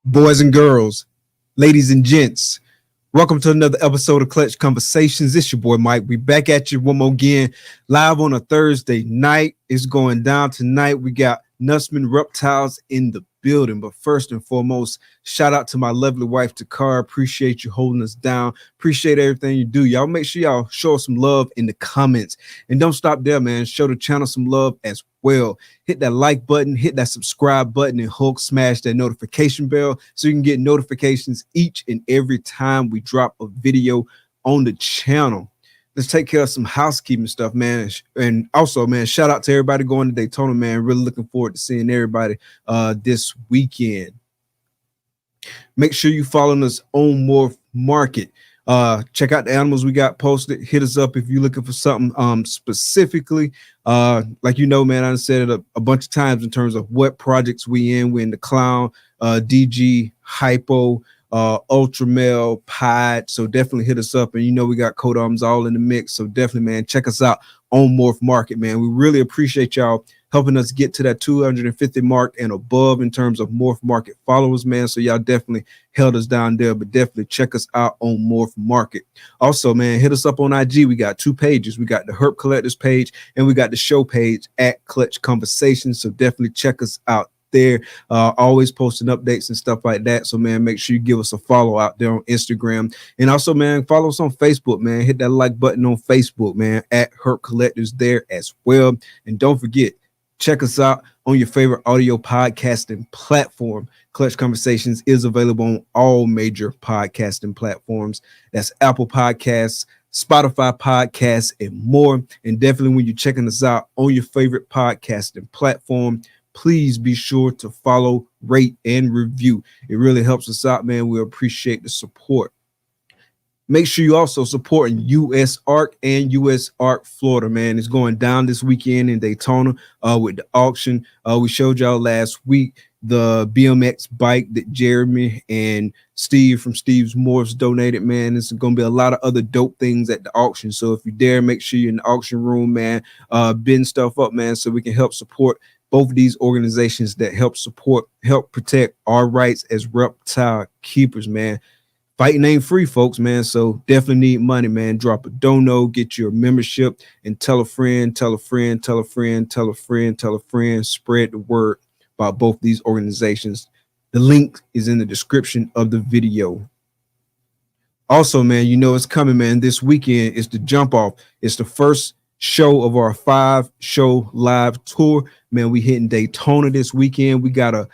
Boys and girls, ladies and gents, welcome to another episode of Clutch Conversations. It's your boy Mike. We back at you one more again, live on a Thursday night. It's going down tonight. We got Nussman Reptiles in the building. But first and foremost, shout out to my lovely wife, Takara. Appreciate you holding us down. Appreciate everything you do. Y'all make sure y'all show us some love in the comments. And don't stop there, man. Show the channel some love as well. Hit that like button, hit that subscribe button, and Hulk smash that notification bell so you can get notifications each and every time we drop a video on the channel. Let's take care of some housekeeping stuff, man. And also, man, shout out to everybody going to Daytona, man. Really looking forward to seeing everybody this weekend. Make sure you following us on Morph Market. Check out the animals we got posted. Hit us up if you're looking for something specifically. Like you know, man, I said it a bunch of times in terms of what projects we in. We're in the clown, DG, hypo, ultra male, pod. So definitely hit us up. And you know we got codoms all in the mix. So definitely, man, check us out on Morph Market, man. We really appreciate y'all helping us get to that 250 mark and above in terms of Morph Market followers, man. So y'all definitely held us down there, but definitely check us out on Morph Market. Also, man, hit us up on IG. We got two pages. We got the Herp Collectors page and we got the show page at Clutch Conversations. So definitely check us out there. Always posting updates and stuff like that. So, man, make sure you give us a follow out there on Instagram. And also, man, follow us on Facebook, man. Hit that like button on Facebook, man, at Herp Collectors there as well. And don't forget, check us out on your favorite audio podcasting platform. Clutch Conversations is available on all major podcasting platforms. That's Apple Podcasts, Spotify Podcasts, and more. And definitely when you're checking us out on your favorite podcasting platform, please be sure to follow, rate, and review. It really helps us out, man. We appreciate the support. Make sure you also supporting US Arc and US Arc Florida, man. It's going down this weekend in Daytona with the auction. We showed y'all last week the BMX bike that Jeremy and Steve from Steve's Morphs donated, man. There's going to be a lot of other dope things at the auction. So if you dare, make sure you're in the auction room, man. Bin stuff up, man, so we can help support both of these organizations that help protect our rights as reptile keepers, man. Fighting ain't free, folks, man. So definitely need money, man. Drop a dono, get your membership, and tell a friend, tell a friend, tell a friend, tell a friend, tell a friend. Spread the word about both these organizations. The link is in the description of the video. Also, man, you know it's coming, man. This weekend is the jump off. It's the first show of our 5-show live tour, man. We hitting Daytona this weekend. We got a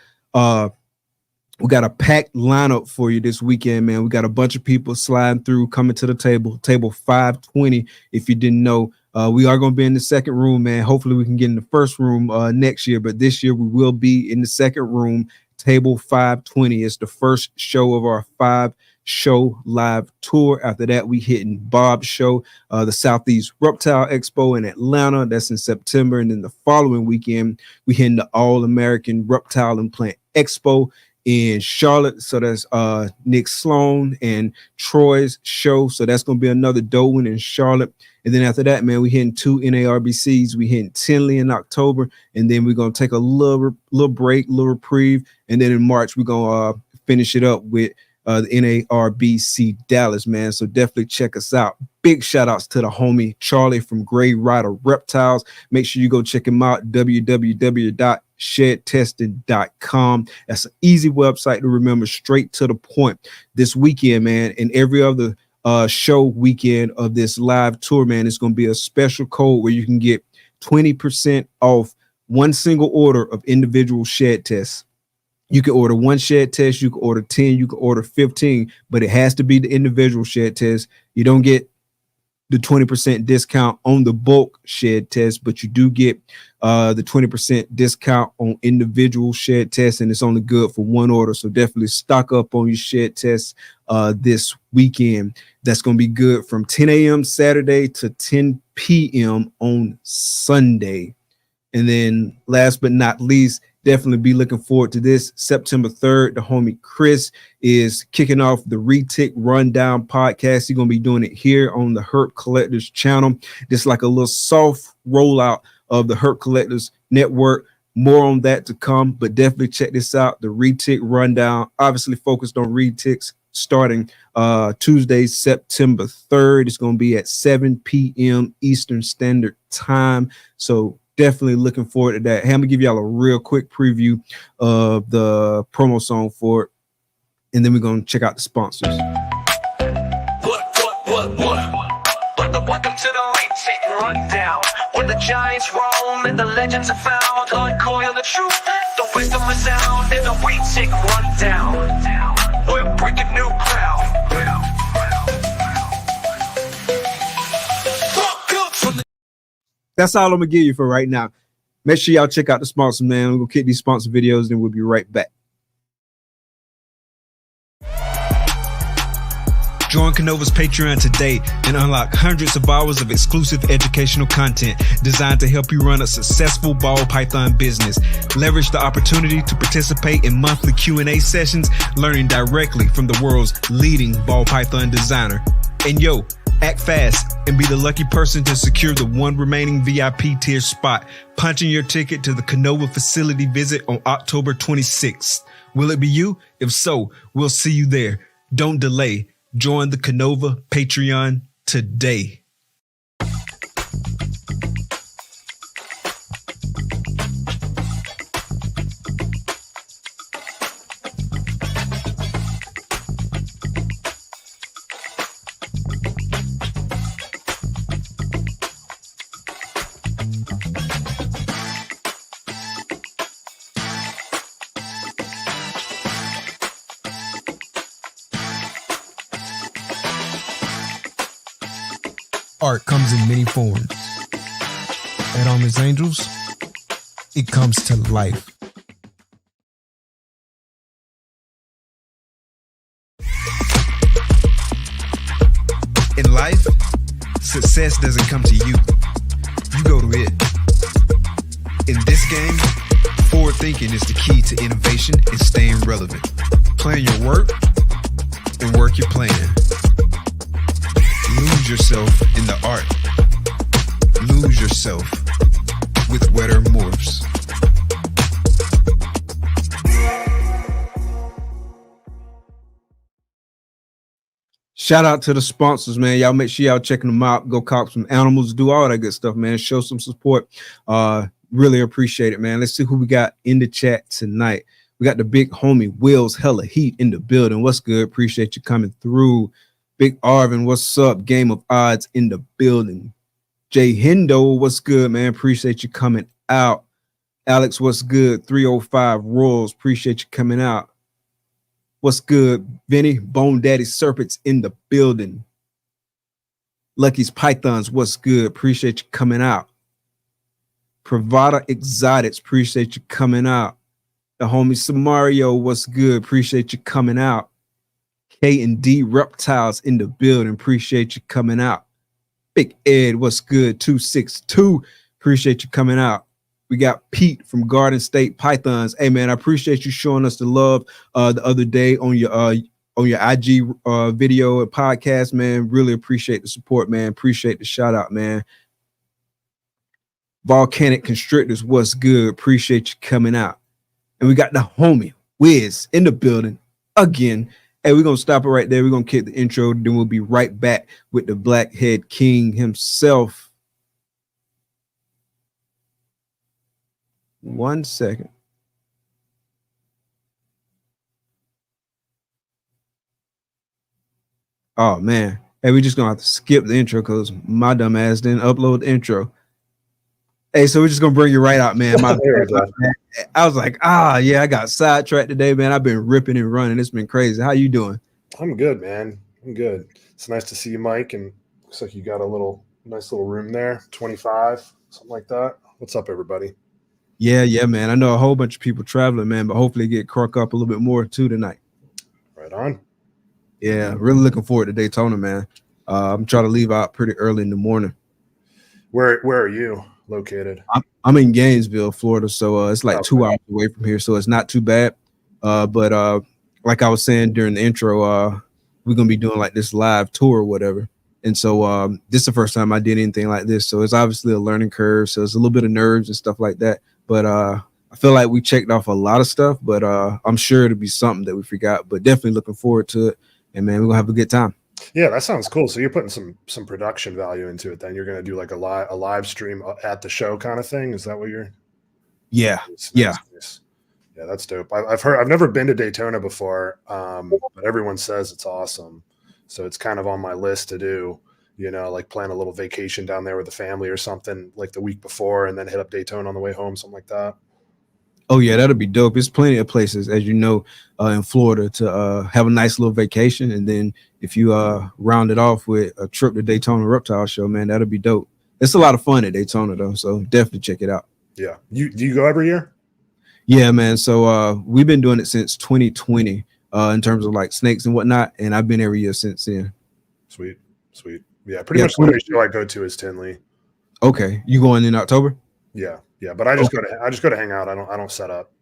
packed lineup for you this weekend, man. We got a bunch of people sliding through, coming to the table 520. If you didn't know, we are going to be in the second room, man. Hopefully we can get in the first room next year, but this year we will be in the second room, table 520. It's the first show of our 5-show live tour. After that, we hitting Bob's show, the Southeast Reptile Expo in Atlanta. That's in September. And then the following weekend, we hitting the All-American Reptile and Plant Expo in Charlotte. So that's Nick Sloan and Troy's show. So that's going to be another dope one in Charlotte. And then after that, man, we hitting 2 NARBCs. We hitting Tinley in October. And then we're going to take a little break, little reprieve. And then in March, we're going to finish it up with the NARBC Dallas, man. So definitely check us out. Big shout outs to the homie Charlie from Gray Rider Reptiles. Make sure you go check him out, www.shedtesting.com. That's an easy website to remember, straight to the point. This weekend, man, and every other show weekend of this live tour, man, it's going to be a special code where you can get 20% off one single order of individual shed tests. You can order one shed test, you can order 10, you can order 15, but it has to be the individual shed test. You don't get the 20% discount on the bulk shed test, but you do get the 20% discount on individual shed tests, and it's only good for one order. So definitely stock up on your shed tests this weekend. That's going to be good from 10 a.m. Saturday to 10 p.m. on Sunday. And then last but not least, definitely be looking forward to this. September 3rd, the homie Chris is kicking off the Retic Rundown podcast. He's going to be doing it here on the Herp Collectors channel. Just like a little soft rollout of the Herp Collectors network. More on that to come, but definitely check this out. The Retic Rundown, obviously focused on retics, starting Tuesday, September 3rd. It's going to be at 7 p.m. Eastern Standard Time. So definitely looking forward to that. Hey, I'm gonna give y'all a real quick preview of the promo song for it, and then we're gonna check out the sponsors. Welcome to the Retic Rundown, where the giants roam and the legends are found. Uncoil the truth, the wisdom is sound in the Retic Rundown. We're breaking new ground. That's all I'm gonna give you for right now. Make sure y'all check out the sponsor, man. We're gonna kick these sponsor videos, then we'll be right back. Join KINOVA's Patreon today and unlock hundreds of hours of exclusive educational content designed to help you run a successful ball python business. Leverage the opportunity to participate in monthly Q&A sessions, learning directly from the world's leading ball python designer. And yo, act fast and be the lucky person to secure the one remaining VIP tier spot, punching your ticket to the KINOVA facility visit on October 26th. Will it be you? If so, we'll see you there. Don't delay. Join the KINOVA Patreon today. Art comes in many forms. At Armless Angels, it comes to life. In life, success doesn't come to you. You go to it. In this game, forward thinking is the key to innovation and staying relevant. Plan your work and work your plan. Lose yourself in the art. Lose yourself with wetter morphs. Shout out to the sponsors, man. Y'all make sure y'all checking them out. Go cop some animals, do all that good stuff, man. Show some support. Really appreciate it, man. Let's see who we got in the chat tonight. We got the big homie Will's Hella Heat in the building. What's good? Appreciate you coming through. Big Arvin, what's up? Game of Odds in the building. Jay Hendo, what's good, man? Appreciate you coming out. Alex, what's good? 305 Royals, appreciate you coming out. What's good? Vinny, Bone Daddy Serpents in the building. Lucky's Pythons, what's good? Appreciate you coming out. Pravada Exotics, appreciate you coming out. The homie Samario, what's good? Appreciate you coming out. K&D Reptiles in the building. Appreciate you coming out. Big Ed, what's good? 262. Appreciate you coming out. We got Pete from Garden State Pythons. Hey man, I appreciate you showing us the love the other day on your IG video and podcast, man. Really appreciate the support, man. Appreciate the shout out, man. Volcanic Constrictors, what's good? Appreciate you coming out. And we got the homie Wiz in the building again. Hey, we're going to stop it right there. We're going to kick the intro. Then we'll be right back with the Blackhead King himself. 1 second. Oh, man. Hey, we're just going to have to skip the intro because my dumb ass didn't upload the intro. Hey, so we're just going to bring you right out, man. My I was like, yeah, I got sidetracked today, man. I've been ripping and running. It's been crazy. How you doing? I'm good, man. I'm good. It's nice to see you, Mike, and Looks like you got a nice little room there, 25, something like that. What's up, everybody? Yeah, man. I know a whole bunch of people traveling, man, but hopefully get crunk up a little bit more too tonight. Right on. Yeah, really looking forward to Daytona, man. I'm trying to leave out pretty early in the morning. Where are you located? I'm in Gainesville, Florida, so it's like 2 hours away from here, so it's not too bad. But like I was saying during the intro, we're gonna be doing like this live tour or whatever. And so this is the first time I did anything like this. So it's obviously a learning curve. So it's a little bit of nerves and stuff like that. But I feel like we checked off a lot of stuff, but I'm sure it'll be something that we forgot, but definitely looking forward to it. And man, we're gonna have a good time. Yeah, that sounds cool. So you're putting some production value into it then. You're gonna do like a live stream at the show kind of thing. Is that what you're Yeah. Nice. Yeah. Yeah, that's dope. I've never been to Daytona before, but everyone says it's awesome. So it's kind of on my list to do, like plan a little vacation down there with the family or something like the week before and then hit up Daytona on the way home, something like that. Oh yeah, that'll be dope. There's plenty of places, as you know, in Florida to have a nice little vacation. And then if you round it off with a trip to Daytona Reptile Show, man, that'll be dope. It's a lot of fun at Daytona though, so definitely check it out. Yeah. Do you go every year? Yeah, man. So we've been doing it since 2020 in terms of like snakes and whatnot, and I've been every year since then. Sweet. Yeah, pretty much the only show I go to is Tinley. Okay, you going in October? Yeah, but I just go to hang out. I don't set up.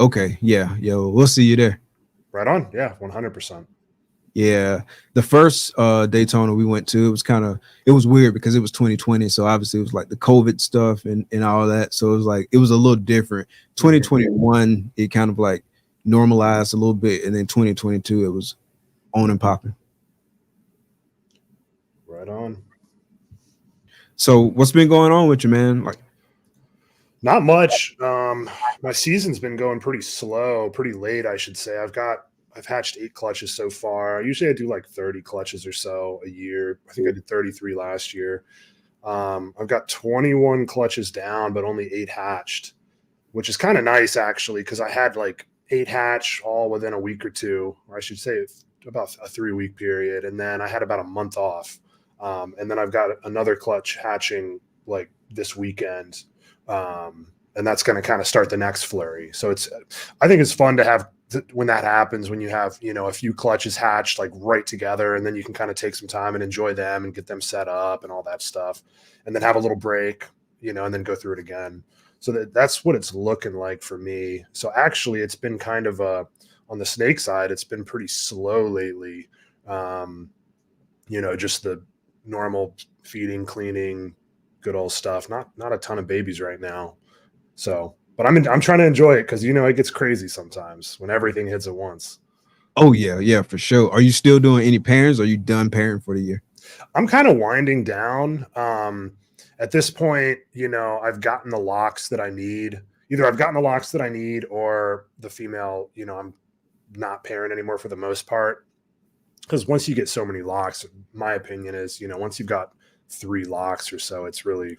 Okay, yeah, we'll see you there. Right on. Yeah, 100%. Yeah, the first Daytona we went to, it was weird because it was 2020, so obviously it was like the COVID stuff and all that, so it was a little different. 2021 it kind of like normalized a little bit, and then 2022 it was on and popping. Right on. So what's been going on with you, man? Like, not much. My season's been going pretty slow, pretty late, I should say. I've hatched 8 clutches so far. Usually I do like 30 clutches or so a year. I think I did 33 last year. I've got 21 clutches down, but only 8 hatched, which is kind of nice actually, because I had like 8 hatch all within a week or two, or I should say about a 3-week period. And then I had about a month off. And then I've got another clutch hatching like this weekend. And that's going to kind of start the next flurry. So I think it's fun to have when that happens, when you have, a few clutches hatched like right together, and then you can kind of take some time and enjoy them and get them set up and all that stuff, and then have a little break, and then go through it again. So that's what it's looking like for me. So actually it's been kind of on the snake side, it's been pretty slow lately. Just the normal feeding, cleaning, good old stuff. Not a ton of babies right now. So, but I'm trying to enjoy it because it gets crazy sometimes when everything hits at once. Oh yeah, for sure. Are you still doing any pairings, or are you done pairing for the year? I'm kind of winding down. At this point, I've gotten the locks that I need. Either I've gotten the locks that I need, or the female, I'm not pairing anymore for the most part. Because once you get so many locks, my opinion is, once you've got 3 locks or so, it's really,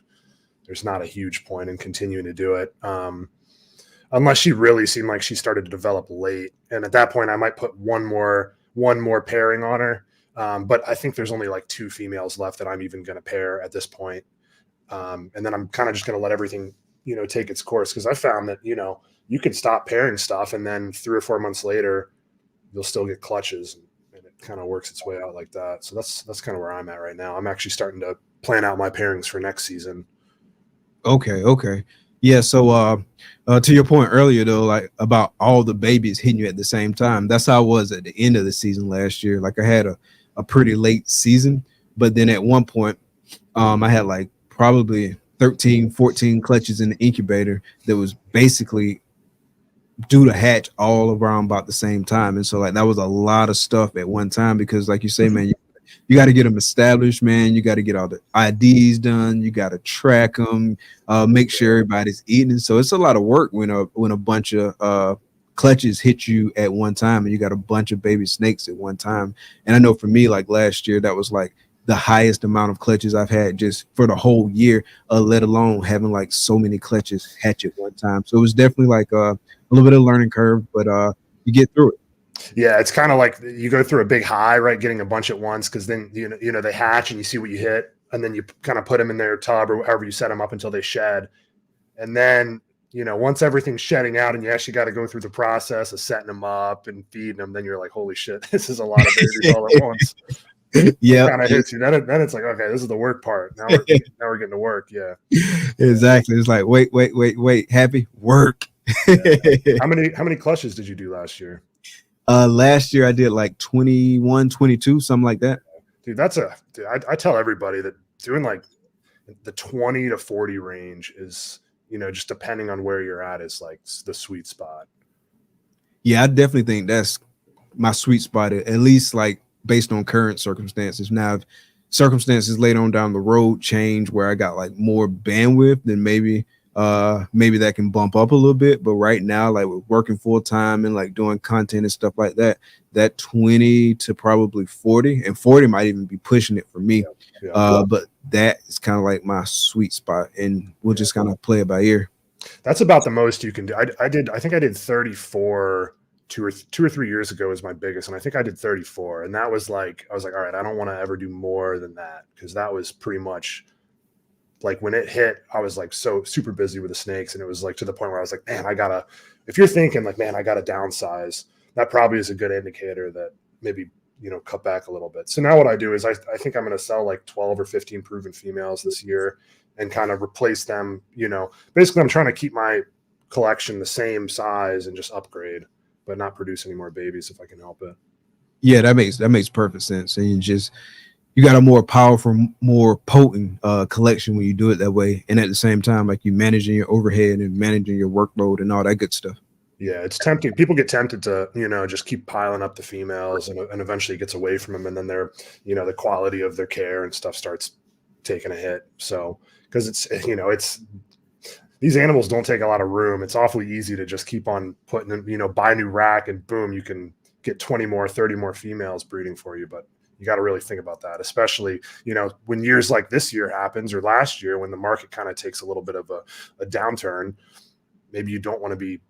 there's not a huge point in continuing to do it. Unless she really seemed like she started to develop late. And at that point I might put one more pairing on her. But I think there's only like 2 females left that I'm even going to pair at this point. And then I'm kind of just going to let everything, take its course. Cause I found that, you can stop pairing stuff, and then 3 or 4 months later, you'll still get clutches. And it kind of works its way out like that. So that's kind of where I'm at right now. I'm actually starting to plan out my pairings for next season. Okay. Yeah. So to your point earlier though, like about all the babies hitting you at the same time, that's how I was at the end of the season last year. Like I had a pretty late season, but then at one point I had like probably 13, 14 clutches in the incubator that was basically due to hatch all around about the same time. And so like that was a lot of stuff at one time, because like you say, man, you got to get them established, man. You got to get all the IDs done. You got to track them, make sure everybody's eating. So it's a lot of work when a bunch of clutches hit you at one time, and you got a bunch of baby snakes at one time. And I know for me, like last year, that was like the highest amount of clutches I've had just for the whole year, let alone having like so many clutches hatch at one time. So it was definitely like a little bit of a learning curve, but you get through it. Yeah, it's kind of like you go through a big high, right? Getting a bunch at once, because then you know they hatch and you see what you hit, and then you kind of put them in their tub or however you set them up until they shed, and then once everything's shedding out and you actually got to go through the process of setting them up and feeding them, then you're like, holy shit, this is a lot of babies all at once. Yeah, kind of hits you. Then it's like, okay, this is the work part. Now we're getting to work. Yeah, exactly. It's like wait, happy work. Yeah. How many clutches did you do last year? Last year I did like 21, 22, something like that. Dude, I tell everybody that doing like the 20 to 40 range is, just depending on where you're at, is like the sweet spot. Yeah, I definitely think that's my sweet spot, at least like based on current circumstances. Now, if circumstances later on down the road change where I got like more bandwidth, then maybe that can bump up a little bit. But right now, like with working full time and like doing content and stuff like that, that 20 to probably 40, and 40 might even be pushing it for me. But that is kind of like my sweet spot, and we'll just kind of play it by ear. That's about the most you can do. I think I did 34 two or 3 years ago was my biggest, and I think I did 34, and that was like, I was like, all right, I don't want to ever do more than that, because that was pretty much like when it hit, I was like so super busy with the snakes, and it was like to the point where I was like, man, if you're thinking like, man, I gotta downsize, that probably is a good indicator that maybe cut back a little bit. So now what I do is I think I'm going to sell like 12 or 15 proven females this year and kind of replace them. Basically I'm trying to keep my collection the same size and just upgrade, but not produce any more babies if I can help it. Yeah, that makes perfect sense. And you got a more powerful, more potent collection when you do it that way. And at the same time, like you managing your overhead and managing your workload and all that good stuff. Yeah, it's tempting. People get tempted to, just keep piling up the females, and eventually it gets away from them. And then the quality of their care and stuff starts taking a hit. So, because it's these animals don't take a lot of room. It's awfully easy to just keep on putting them, buy a new rack and boom, you can get 20 more, 30 more females breeding for you. But you got to really think about that, especially, when years like this year happens, or last year when the market kind of takes a little bit of a downturn. Maybe you don't want to be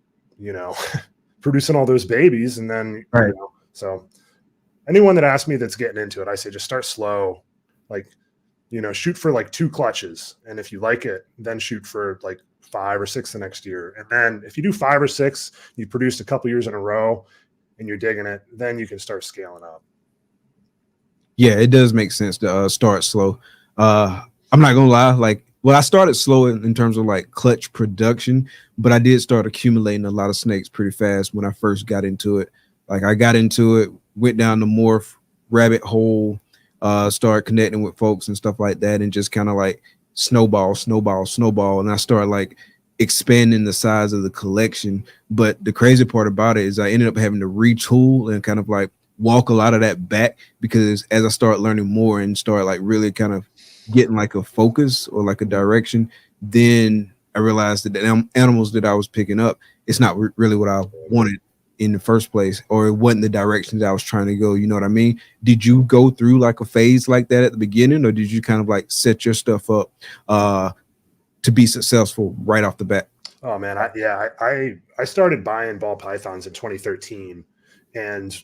producing all those babies. And then, right. So anyone that asks me that's getting into it, I say, just start slow, like, shoot for like 2 clutches. And if you like it, then shoot for like 5 or 6 the next year. And then if you do 5 or 6, you produced a couple years in a row and you're digging it, then you can start scaling up. Yeah, it does make sense to start slow. I'm not gonna lie, I started slow in terms of like clutch production, but I did start accumulating a lot of snakes pretty fast when I first got into it. Like I got into it, went down the morph rabbit hole, started connecting with folks and stuff like that, and just kind of like snowball. And I started like expanding the size of the collection. But the crazy part about it is I ended up having to retool and kind of like walk a lot of that back, because as I started learning more and started like really kind of getting like a focus or like a direction, then I realized that the animals that I was picking up, it's not really what I wanted in the first place, or it wasn't the direction that I was trying to go. You know what I mean? Did you go through like a phase like that at the beginning, or did you kind of like set your stuff up to be successful right off the bat? Oh man, I started buying ball pythons in 2013, and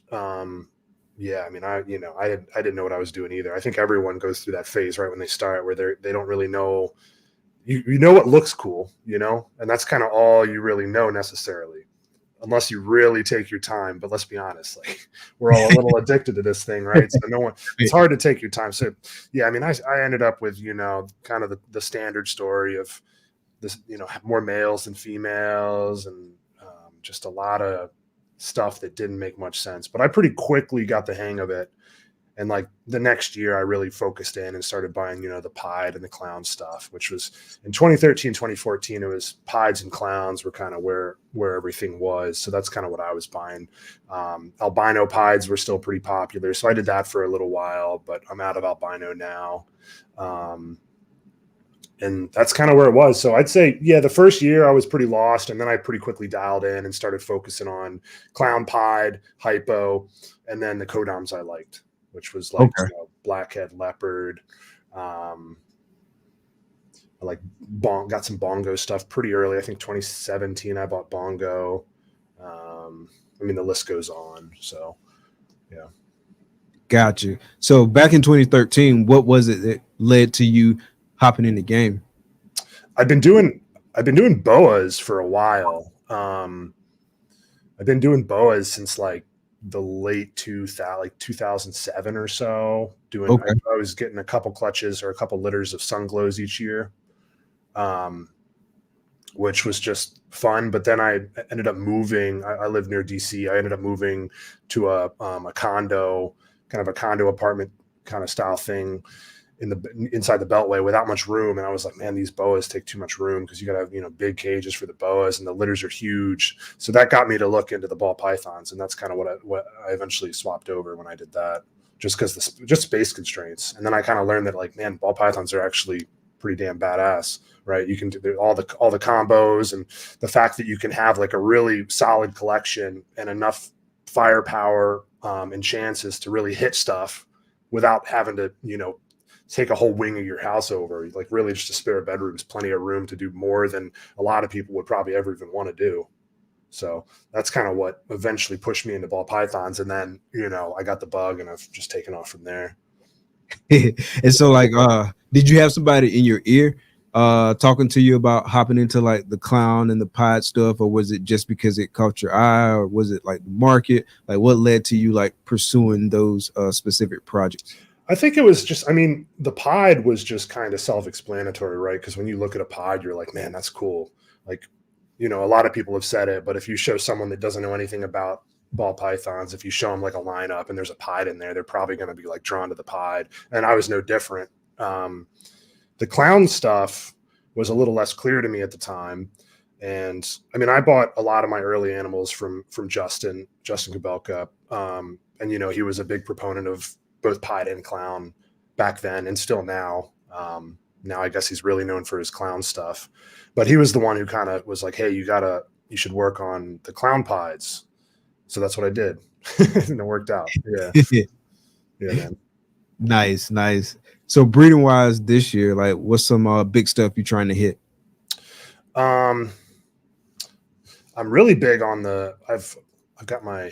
yeah, I mean, I didn't know what I was doing either. I think everyone goes through that phase right when they start, where they don't really know. You know what looks cool, and that's kind of all you really know necessarily, unless you really take your time. But let's be honest, like we're all a little addicted to this thing, right? So it's hard to take your time. So yeah, I mean, I ended up with kind of the standard story of this, more males than females, and just a lot of stuff that didn't make much sense. But I pretty quickly got the hang of it, and like the next year I really focused in and started buying the pied and the clown stuff, which was in 2013, 2014. It was pieds and clowns were kind of where everything was. So that's kind of what I was buying. Albino pieds were still pretty popular, so I did that for a little while, but I'm out of albino now. And that's kind of where it was. So I'd say, yeah, the first year I was pretty lost, and then I pretty quickly dialed in and started focusing on clown pied, hypo, and then the codoms I liked, which was like blackhead leopard. I like got some bongo stuff pretty early. I think 2017 I bought bongo. I mean, the list goes on. So, yeah. Got you. So back in 2013, what was it that led to you hopping in the game? I've been doing boas for a while. I've been doing boas since like the late 2007 or so. I was getting a couple clutches or a couple litters of sun glows each year, which was just fun. But then I ended up moving. I live near DC. I ended up moving to a condo, kind of a condo apartment kind of style thing inside the Beltway without much room. And I was like, man, these boas take too much room because you got to have, you know, big cages for the boas and the litters are huge. So that got me to look into the ball pythons. And that's kind of what I eventually swapped over when I did that, just because just space constraints. And then I kind of learned that, like, man, ball pythons are actually pretty damn badass, right? You can do all the combos, and the fact that you can have like a really solid collection and enough firepower and chances to really hit stuff without having to, you know, take a whole wing of your house over. Like, really just a spare bedroom is plenty of room to do more than a lot of people would probably ever even want to do. So that's kind of what eventually pushed me into ball pythons. And then, you know, I got the bug and I've just taken off from there. And so, like, did you have somebody in your ear talking to you about hopping into like the clown and the pod stuff, or was it just because it caught your eye, or was it like the market? Like, what led to you like pursuing those specific projects? I think it was just, I mean, the pod was just kind of self-explanatory, right? Because when you look at a pod, you're like, man, that's cool. Like, you know, a lot of people have said it, but if you show someone that doesn't know anything about ball pythons, if you show them like a lineup and there's a pod in there, they're probably going to be like drawn to the pod. And I was no different. The clown stuff was a little less clear to me at the time. And I mean, I bought a lot of my early animals from Justin Kubelka. And, you know, he was a big proponent of both pod and clown back then, and still now. Now I guess he's really known for his clown stuff, but he was the one who kind of was like, hey, you should work on the clown pods. So that's what I did. And it worked out. Yeah. Yeah, man. Nice. So breeding wise this year, like, what's some big stuff you're trying to hit? I'm really big on I've got my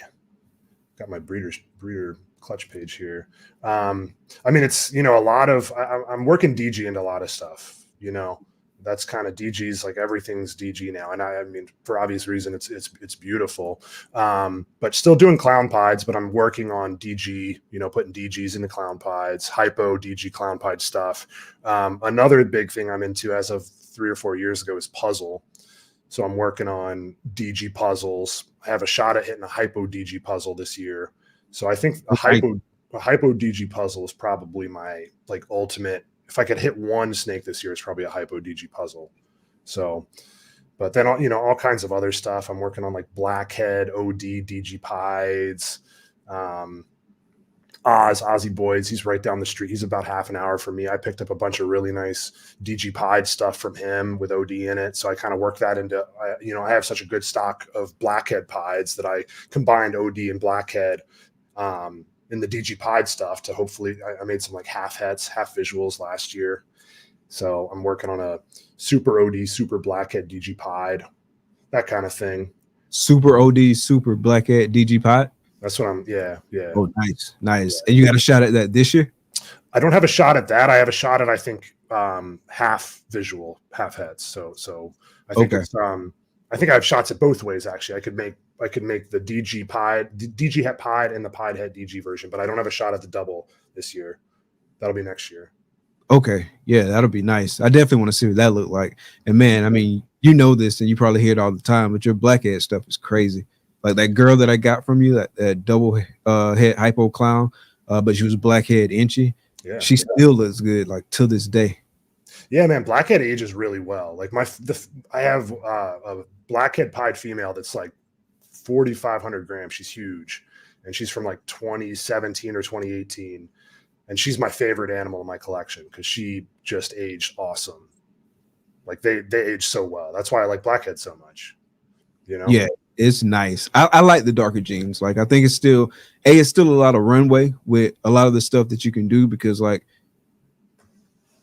breeder clutch page here. I mean, it's, you know, a lot of, I'm working DG into a lot of stuff, you know, that's kind of DG's, like, everything's DG now. And I mean, for obvious reason, it's beautiful. But still doing clown pods, but I'm working on DG, you know, putting DGs into clown pods, hypo DG clown pod stuff. Another big thing I'm into as of 3 or 4 years ago is puzzle. So I'm working on DG puzzles. I have a shot at hitting a hypo DG puzzle this year. So I think a hypo DG puzzle is probably my, like, ultimate. If I could hit one snake this year, it's probably a hypo DG puzzle. So, but then, you know, all kinds of other stuff. I'm working on like blackhead OD DG pides, Ozzy Boyd's. He's right down the street. He's about half an hour from me. I picked up a bunch of really nice DG pied stuff from him with OD in it. So I kind of worked that into, you know, I have such a good stock of blackhead pides that I combined OD and blackhead in the DG pied stuff to hopefully, I made some like half hets, half visuals last year. So I'm working on a super OD, super blackhead DG pied, that kind of thing. Super OD, super blackhead DG pied. That's what I'm, yeah. Oh, nice. And you got a shot at that this year? I don't have a shot at that. I have a shot at, I think, half visual, half heads. So I think it's, I think I have shots at both ways. Actually, I could make the DG het pied and the pied head DG version, but I don't have a shot at the double this year. That'll be next year. Okay. Yeah, that'll be nice. I definitely want to see what that look like. And man, I mean, you know this and you probably hear it all the time, but your blackhead stuff is crazy. Like that girl that I got from you, that double head hypo clown, but she was blackhead inchy. Yeah, she still looks good, like, to this day. Yeah, man, blackhead ages really well. Like I have a blackhead pied female that's like 4,500 grams. She's huge, and she's from like 2017 or 2018, and she's my favorite animal in my collection because she just aged awesome. Like they age so well. That's why I like blackhead so much. You know? Yeah, it's nice. I like the darker genes. Like, I think it's still a lot of runway with a lot of the stuff that you can do, because like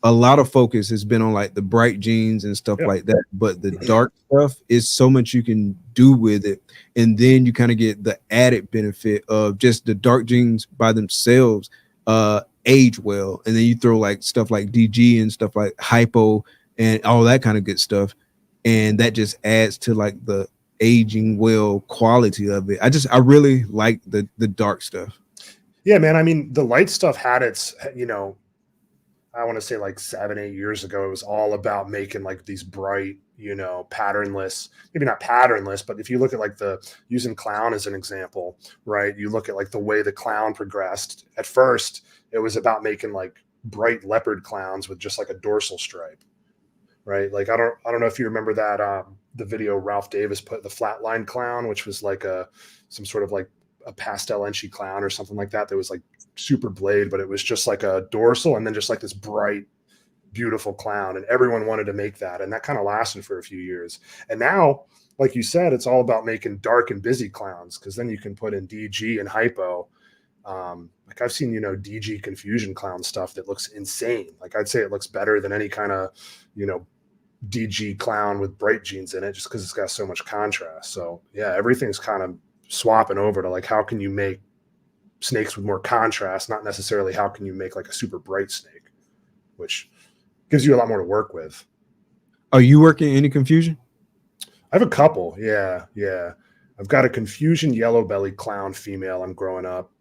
a lot of focus has been on like the bright genes and stuff like that, but the dark stuff is so much you can do with it, and then you kind of get the added benefit of just the dark genes by themselves age well, and then you throw like stuff like DG and stuff like hypo and all that kind of good stuff, and that just adds to like the aging well quality of it. I really like the dark stuff. Yeah, man. I mean, the light stuff had its, I want to say like 7-8 years ago, it was all about making like these bright, patternless, maybe not patternless, but if you look at like using clown as an example, right? You look at like the way the clown progressed. At first, it was about making like bright leopard clowns with just like a dorsal stripe, right? Like, I don't know if you remember that, the video Ralph Davis put, the flatline clown, which was like some sort of like a pastel Enchi clown or something like that. That was like super blade, but it was just like a dorsal and then just like this bright, beautiful clown. And everyone wanted to make that. And that kind of lasted for a few years. And now, like you said, it's all about making dark and busy clowns, because then you can put in DG and hypo. Like I've seen, DG confusion clown stuff that looks insane. Like I'd say it looks better than any kind of, DG clown with bright genes in it, just because it's got so much contrast. So yeah, everything's kind of swapping over to like, how can you make snakes with more contrast, not necessarily how can you make like a super bright snake, which gives you a lot more to work with. Are you working any confusion? I have a couple. Yeah. I've got a confusion yellow belly clown female I'm growing up.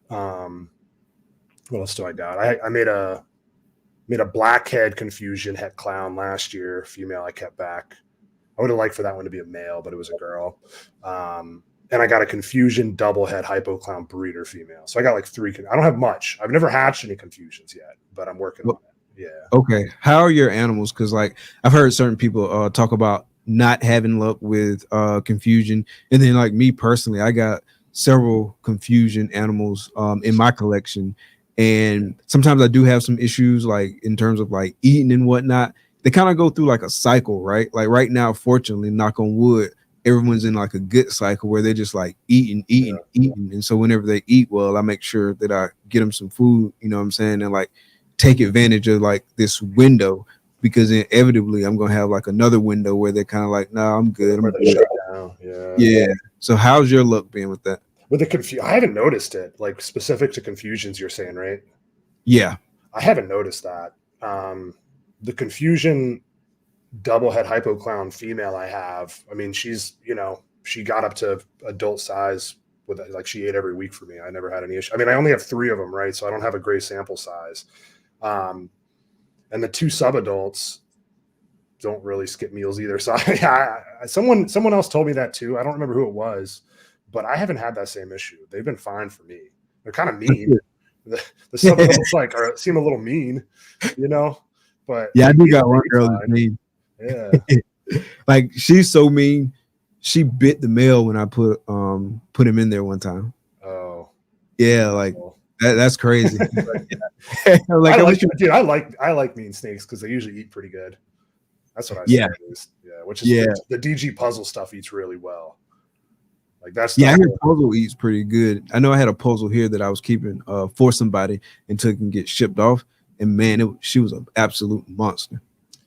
What else do I got? I made a blackhead confusion het clown last year, female I kept back. I would have liked for that one to be a male, but it was a girl. And I got a confusion double head hypo clown breeder female. So I got like 3. I don't have much. I've never hatched any confusions yet, but I'm working on it. Yeah. Okay. How are your animals? Because like I've heard certain people talk about not having luck with confusion, and then like me personally, I got several confusion animals in my collection, and sometimes I do have some issues like in terms of like eating and whatnot. They kind of go through like a cycle, right? Like right now, fortunately, knock on wood, everyone's in like a good cycle where they're just like eating. And so whenever they eat well, I make sure that I get them some food, you know what I'm saying? And like take advantage of like this window, because inevitably I'm going to have like another window where they're kind of like, no, I'm good. I'm good. Yeah. So how's your luck being with that? With the I haven't noticed it, like specific to confusions you're saying, right? Yeah. I haven't noticed that. The confusion double head hypo clown female I have, I mean, she's, she got up to adult size with like she ate every week for me. I never had any issue. I mean, I only have 3 of them, right? So I don't have a great sample size. And the 2 subadults don't really skip meals either. So someone else told me that too. I don't remember who it was, but I haven't had that same issue. They've been fine for me. They're kind of mean. The subadults like seem a little mean, but yeah, I do got one girl that's mean. Yeah. Like she's so mean. She bit the male when I put him in there one time. Oh. Yeah, like that's crazy. Like I like mean snakes because they usually eat pretty good. That's what I say. Yeah, which is the DG puzzle stuff eats really well. Like that's I hear puzzle eats pretty good. I know I had a puzzle here that I was keeping for somebody until it can get shipped off, and man, she was an absolute monster.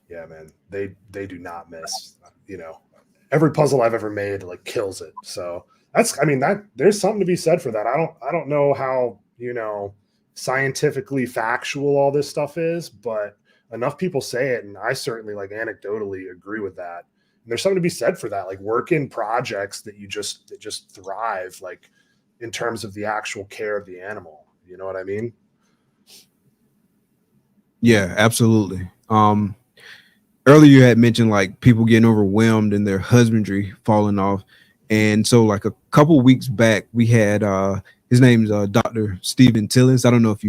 Yeah, man, they do not miss. Every puzzle I've ever made like kills it. So that there's something to be said for that. I don't know how scientifically factual all this stuff is, but enough people say it, and I certainly like anecdotally agree with that. And there's something to be said for that, like work in projects that just thrive, like in terms of the actual care of the animal. You know what I mean? Yeah, absolutely. Earlier you had mentioned like people getting overwhelmed and their husbandry falling off. And so like a couple weeks back, we had his name's Dr. Stephen Tillins. I don't know if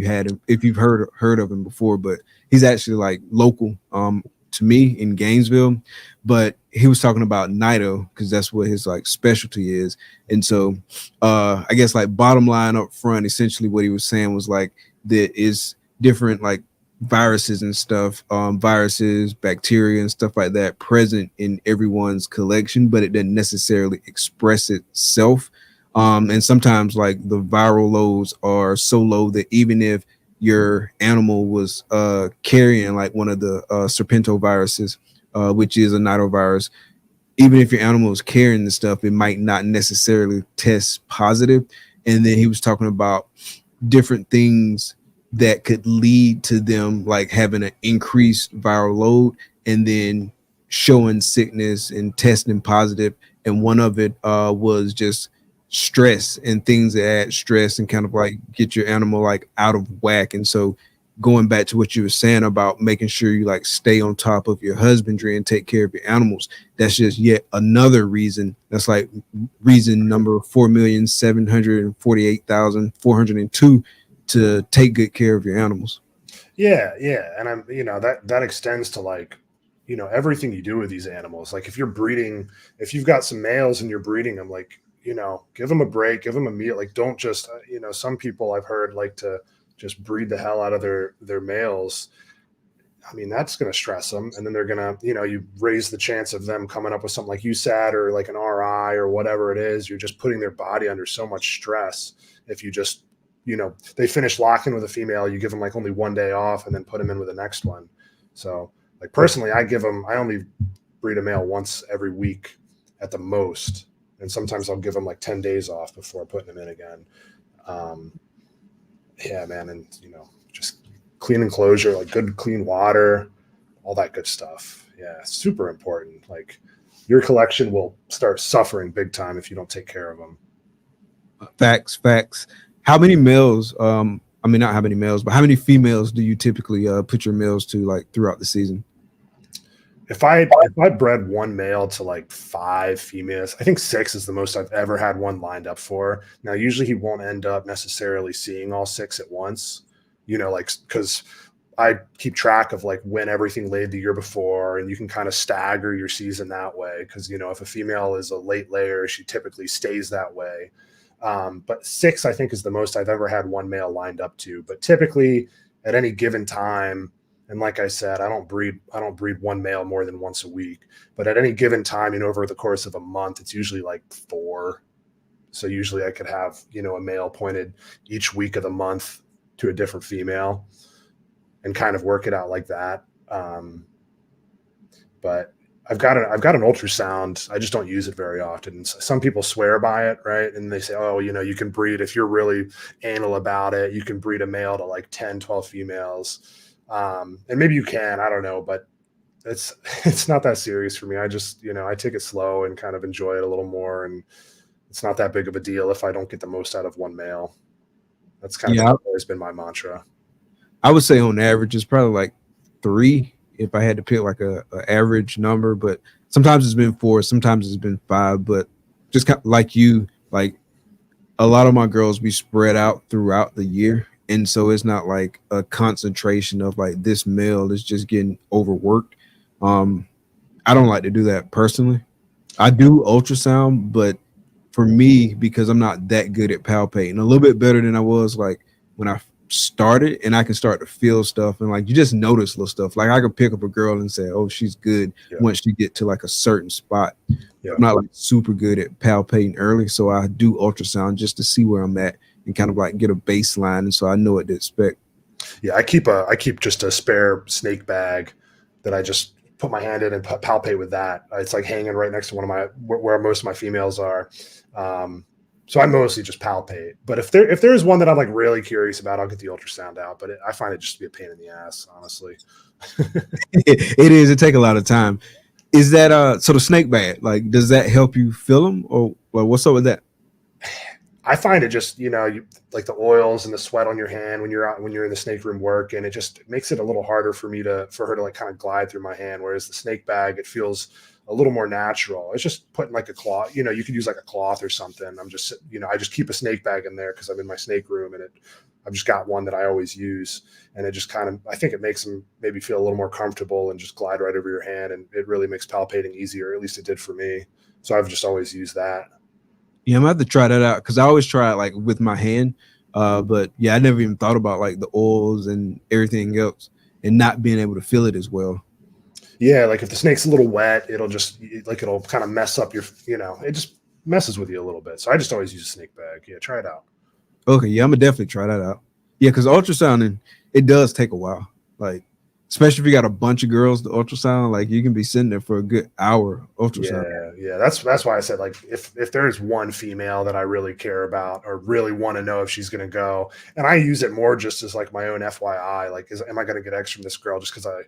you've heard of him before, but he's actually like local to me in Gainesville. But he was talking about Nido because that's what his like specialty is. And so I guess like bottom line up front, essentially what he was saying was like there is different like viruses and stuff, viruses, bacteria and stuff like that present in everyone's collection, but it doesn't necessarily express itself. And sometimes like the viral loads are so low that even if your animal was carrying like one of the serpentoviruses, which is a nidovirus. Even if your animal is carrying the stuff, it might not necessarily test positive. And then he was talking about different things that could lead to them like having an increased viral load and then showing sickness and testing positive. And one of it was just stress and things that add stress and kind of like get your animal like out of whack. And so going back to what you were saying about making sure you like stay on top of your husbandry and take care of your animals, that's just yet another reason. That's like reason number 4,748,402 to take good care of your animals. Yeah, and I'm that extends to like everything you do with these animals. Like if you're breeding, if you've got some males and you're breeding them, like give them a break, give them a meal. Like don't just some people I've heard like to just breed the hell out of their males. I mean, that's going to stress them. And then they're going to, you raise the chance of them coming up with something like USAT or like an RI or whatever it is. You're just putting their body under so much stress. If you just, they finish locking with a female, you give them like only one day off and then put them in with the next one. So like personally, I only breed a male once every week at the most. And sometimes I'll give them like 10 days off before putting them in again. Yeah, man. And, just clean enclosure, like good, clean water, all that good stuff. Yeah. Super important. Like your collection will start suffering big time if you don't take care of them. Facts. How many males, not how many males, but how many females do you typically put your males to like throughout the season? If I bred one male to like 5 females, I think 6 is the most I've ever had one lined up for. Now, usually he won't end up necessarily seeing all 6 at once, because I keep track of like when everything laid the year before, and you can kind of stagger your season that way. Because, if a female is a late layer, she typically stays that way. But 6, I think, is the most I've ever had one male lined up to. But typically at any given time, and like I said, I don't breed one male more than once a week. But at any given time, over the course of a month, it's usually like 4. So usually I could have, a male pointed each week of the month to a different female and kind of work it out like that. But I've got an ultrasound. I just don't use it very often. Some people swear by it, right? And they say, oh, you can breed, if you're really anal about it, you can breed a male to like 10, 12 females. And maybe you can, I don't know, but it's not that serious for me. I just, I take it slow and kind of enjoy it a little more. And it's not that big of a deal if I don't get the most out of one male. That's kind of always been my mantra. I would say on average, it's probably like 3 if I had to pick like a average number, but sometimes it's been 4, sometimes it's been 5, but just kind of like you, like a lot of my girls be spread out throughout the year. And so it's not like a concentration of like this male is just getting overworked. I don't like to do that personally. I do ultrasound, but for me, because I'm not that good at palpating, a little bit better than I was like when I started, and I can start to feel stuff and like you just notice little stuff. Like I could pick up a girl and say, oh, she's good once you get to like a certain spot. I'm not like super good at palpating early, so I do ultrasound just to see where I'm at and kind of like get a baseline, and so I know what to expect. Yeah, I keep just a spare snake bag that I just put my hand in and palpate with that. It's like hanging right next to where most of my females are. So I mostly just palpate. But if there's one that I'm like really curious about, I'll get the ultrasound out. But I find it just to be a pain in the ass, honestly. It is. It take a lot of time. Is that so the snake bag, like, does that help you feel them, or what's up with that? I find it just, you like the oils and the sweat on your hand when you're in the snake room work, and it just makes it a little harder for her to like kind of glide through my hand. Whereas the snake bag, it feels a little more natural. It's just putting like a cloth, you could use like a cloth or something. I'm just, I just keep a snake bag in there because I'm in my snake room, and I've just got one that I always use, and it just kind of, I think it makes them maybe feel a little more comfortable and just glide right over your hand. And it really makes palpating easier. At least it did for me. So I've just always used that. Yeah, I'm gonna have to try that out because I always try it like with my hand. But yeah, I never even thought about like the oils and everything else and not being able to feel it as well. Yeah, like if the snake's a little wet, it'll kind of mess up your, it just messes with you a little bit. So I just always use a snake bag. Yeah, try it out. Okay, yeah, I'm gonna definitely try that out. Yeah, because ultrasounding, it does take a while. Like, especially if you got a bunch of girls to ultrasound, like you can be sitting there for a good hour ultrasound. Yeah. That's why I said, like, if there's one female that I really care about or really want to know if she's going to go, and I use it more just as like my own FYI, like, am I going to get eggs from this girl just because I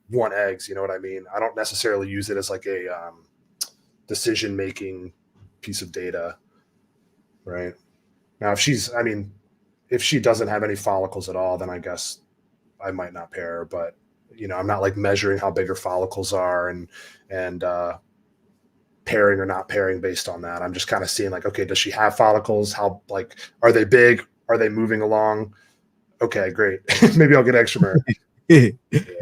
want eggs? You know what I mean? I don't necessarily use it as like a decision making piece of data, right? Now, if she doesn't have any follicles at all, then I guess I might not pair her, but I'm not like measuring how big her follicles are and pairing or not pairing based on that. I'm just kind of seeing like, okay, does she have follicles? How, like, are they big? Are they moving along? Okay, great. Maybe I'll get extra. Yeah,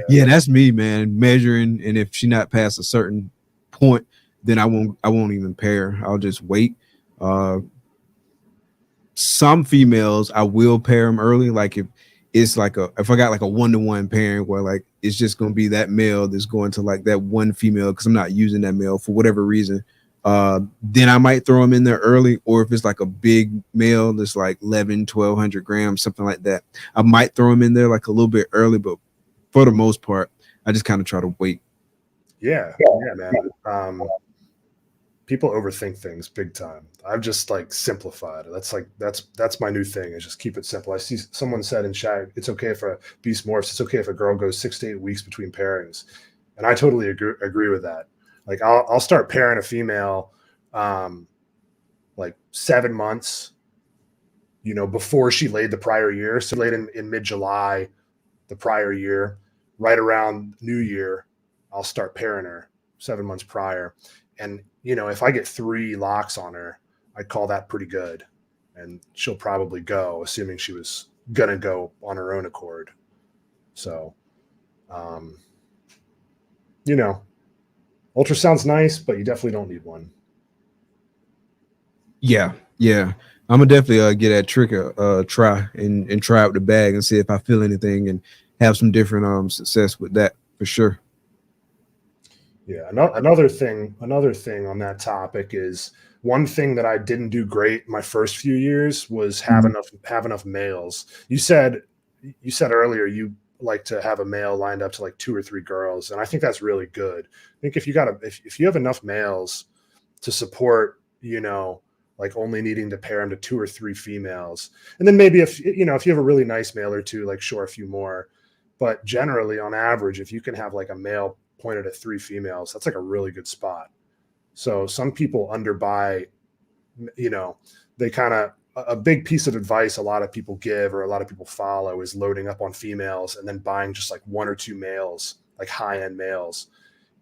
that's me, man. Measuring, and if she not past a certain point, then I won't even pair. I'll just wait. Some females I will pair them early, like if I got like a 1-to-1 pairing where like it's just going to be that male that's going to like that one female because I'm not using that male for whatever reason, then I might throw them in there early. Or if it's like a big male that's like 1,100 grams, something like that, I might throw them in there like a little bit early, but for the most part I just kind of try to wait. Yeah, man. People overthink things big time. I've just like simplified. That's my new thing, is just keep it simple. I see someone said in chat, it's okay for a Beast Morphs. It's okay if a girl goes 6 to 8 weeks between pairings. And I totally agree with that. Like I'll start pairing a female like 7 months, before she laid the prior year. So laid in mid-July, the prior year, right around New Year, I'll start pairing her 7 months prior. And, if I get 3 locks on her, I call that pretty good. And she'll probably go, assuming she was going to go on her own accord. So, ultrasound's nice, but you definitely don't need one. Yeah. I'm gonna definitely get that trick try and try out the bag and see if I feel anything and have some different success with that for sure. Yeah, another thing on that topic is, one thing that I didn't do great my first few years was have enough males. You said earlier you like to have a male lined up to like 2 or 3 girls, and I think that's really good. I think if you have enough males to support, like only needing to pair them to 2 or 3 females, and then maybe if you have a really nice male or two, like sure, a few more, but generally on average, if you can have like a male pointed at 3 females, that's like a really good spot. So some people underbuy, they kind of, a big piece of advice a lot of people give or a lot of people follow is loading up on females and then buying just like 1 or 2 males, like high-end males.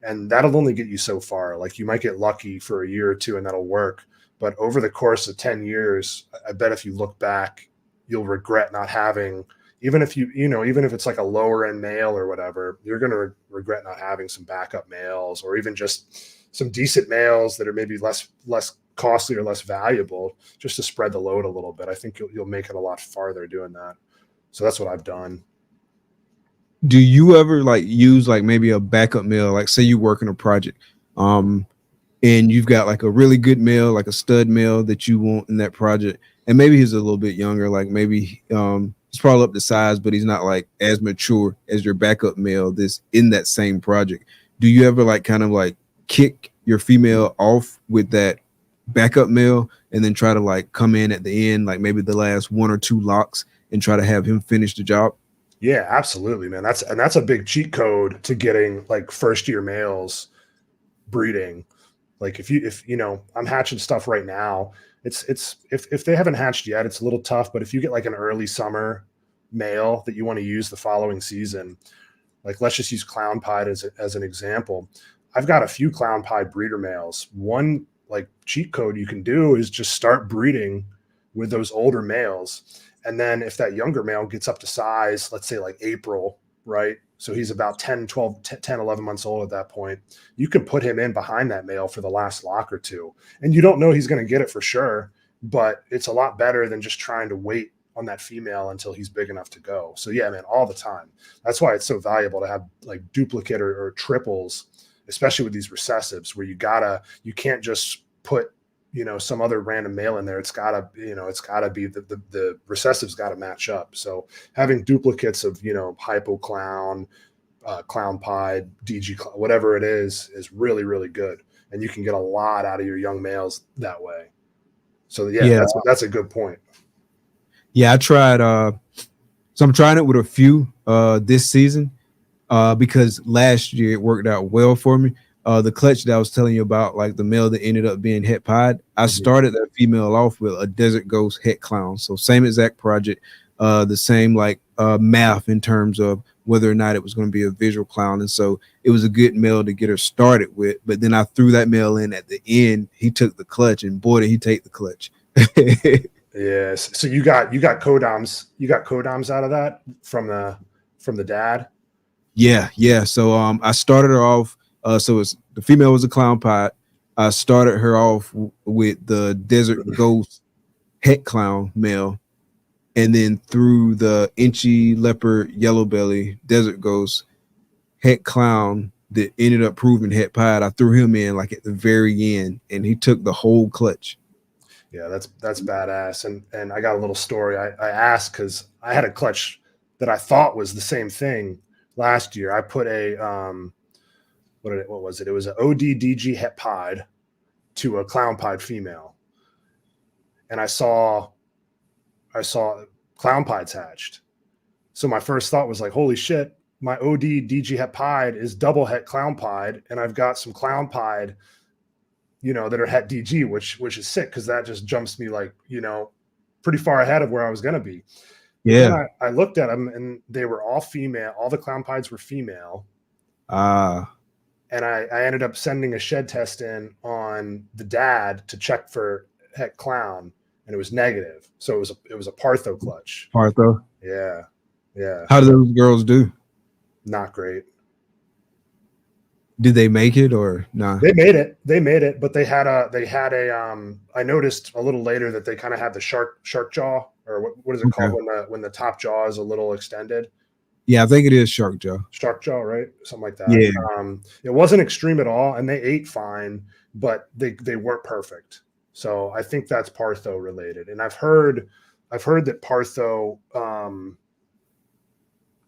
And that'll only get you so far. Like you might get lucky for a year or 2 and that'll work. But over the course of 10 years, I bet if you look back, you'll regret not having, even if it's like a lower end male or whatever, you're going to regret not having some backup males, or even just some decent males that are maybe less costly or less valuable, just to spread the load a little bit. I think you'll make it a lot farther doing that. So that's what I've done. Do you ever like use like maybe a backup male? Like say you work in a project, and you've got like a really good male, like a stud male that you want in that project, and maybe he's a little bit younger, like maybe he's probably up to size, but he's not like as mature as your backup male that's in that same project. Do you ever like kind of like kick your female off with that backup male and then try to like come in at the end, like maybe the last 1 or 2 locks, and try to have him finish the job? Yeah, absolutely, man. That's a big cheat code to getting like first year males breeding. Like if I'm hatching stuff right now, it's if they haven't hatched yet, it's a little tough. But if you get like an early summer male that you want to use the following season, like let's just use clown pied as an example. I've got a few clown pied breeder males. One like cheat code you can do is just start breeding with those older males. And then if that younger male gets up to size, let's say like April, right? So he's about 10, 11 months old at that point. You can put him in behind that male for the last lock or 2. And you don't know he's going to get it for sure, but it's a lot better than just trying to wait on that female until he's big enough to go. So yeah, man, all the time. That's why it's so valuable to have like duplicate or triples, especially with these recessives, where you can't just put, some other random male in there, it's gotta be the recessive's got to match up. So having duplicates of hypo clown, clown pied, DG, whatever it is really, really good, and you can get a lot out of your young males that way. So yeah. That's a good point. Yeah, I tried. So I'm trying it with a few this season because last year it worked out well for me. The clutch that I was telling you about, like the male that ended up being het pied, I started that female off with a desert ghost het clown. So same exact project, the same like math in terms of whether or not it was going to be a visual clown. And so it was a good male to get her started with. But then I threw that male in at the end. He took the clutch, and boy, did he take the clutch. Yes. So you got codoms. You got codoms out of that from the dad. Yeah. So I started her off. So the female was a clown pied. I started her off with the desert ghost het clown male, and then through the inchy leopard yellow belly desert ghost het clown that ended up proving het pied. I threw him in like at the very end, and he took the whole clutch. Yeah, that's badass. And I got a little story. I asked because I had a clutch that I thought was the same thing last year. I put a what was it? It was an ODDG het pied to a clown pied female, and I saw clown pieds hatched. So my first thought was like, holy shit, my ODDG het pied is double het clown pied, and I've got some clown pied that are het DG, which is sick because that just jumps me like, pretty far ahead of where I was going to be. Yeah. I looked at them and they were all female. All the clown pieds were female. And I ended up sending a shed test in on the dad to check for het clown, and it was negative. So it was a partho clutch. Partho. Yeah. How did those girls do? Not great. Did they make it or not? They made it, but they had a I noticed a little later that they kind of had the shark jaw, or what is it called when the top jaw is a little extended? Yeah, I think it is shark jaw. Shark jaw, right? Something like that. Yeah. It wasn't extreme at all, and they ate fine, but they weren't perfect. So I think that's partho related. And I've heard that partho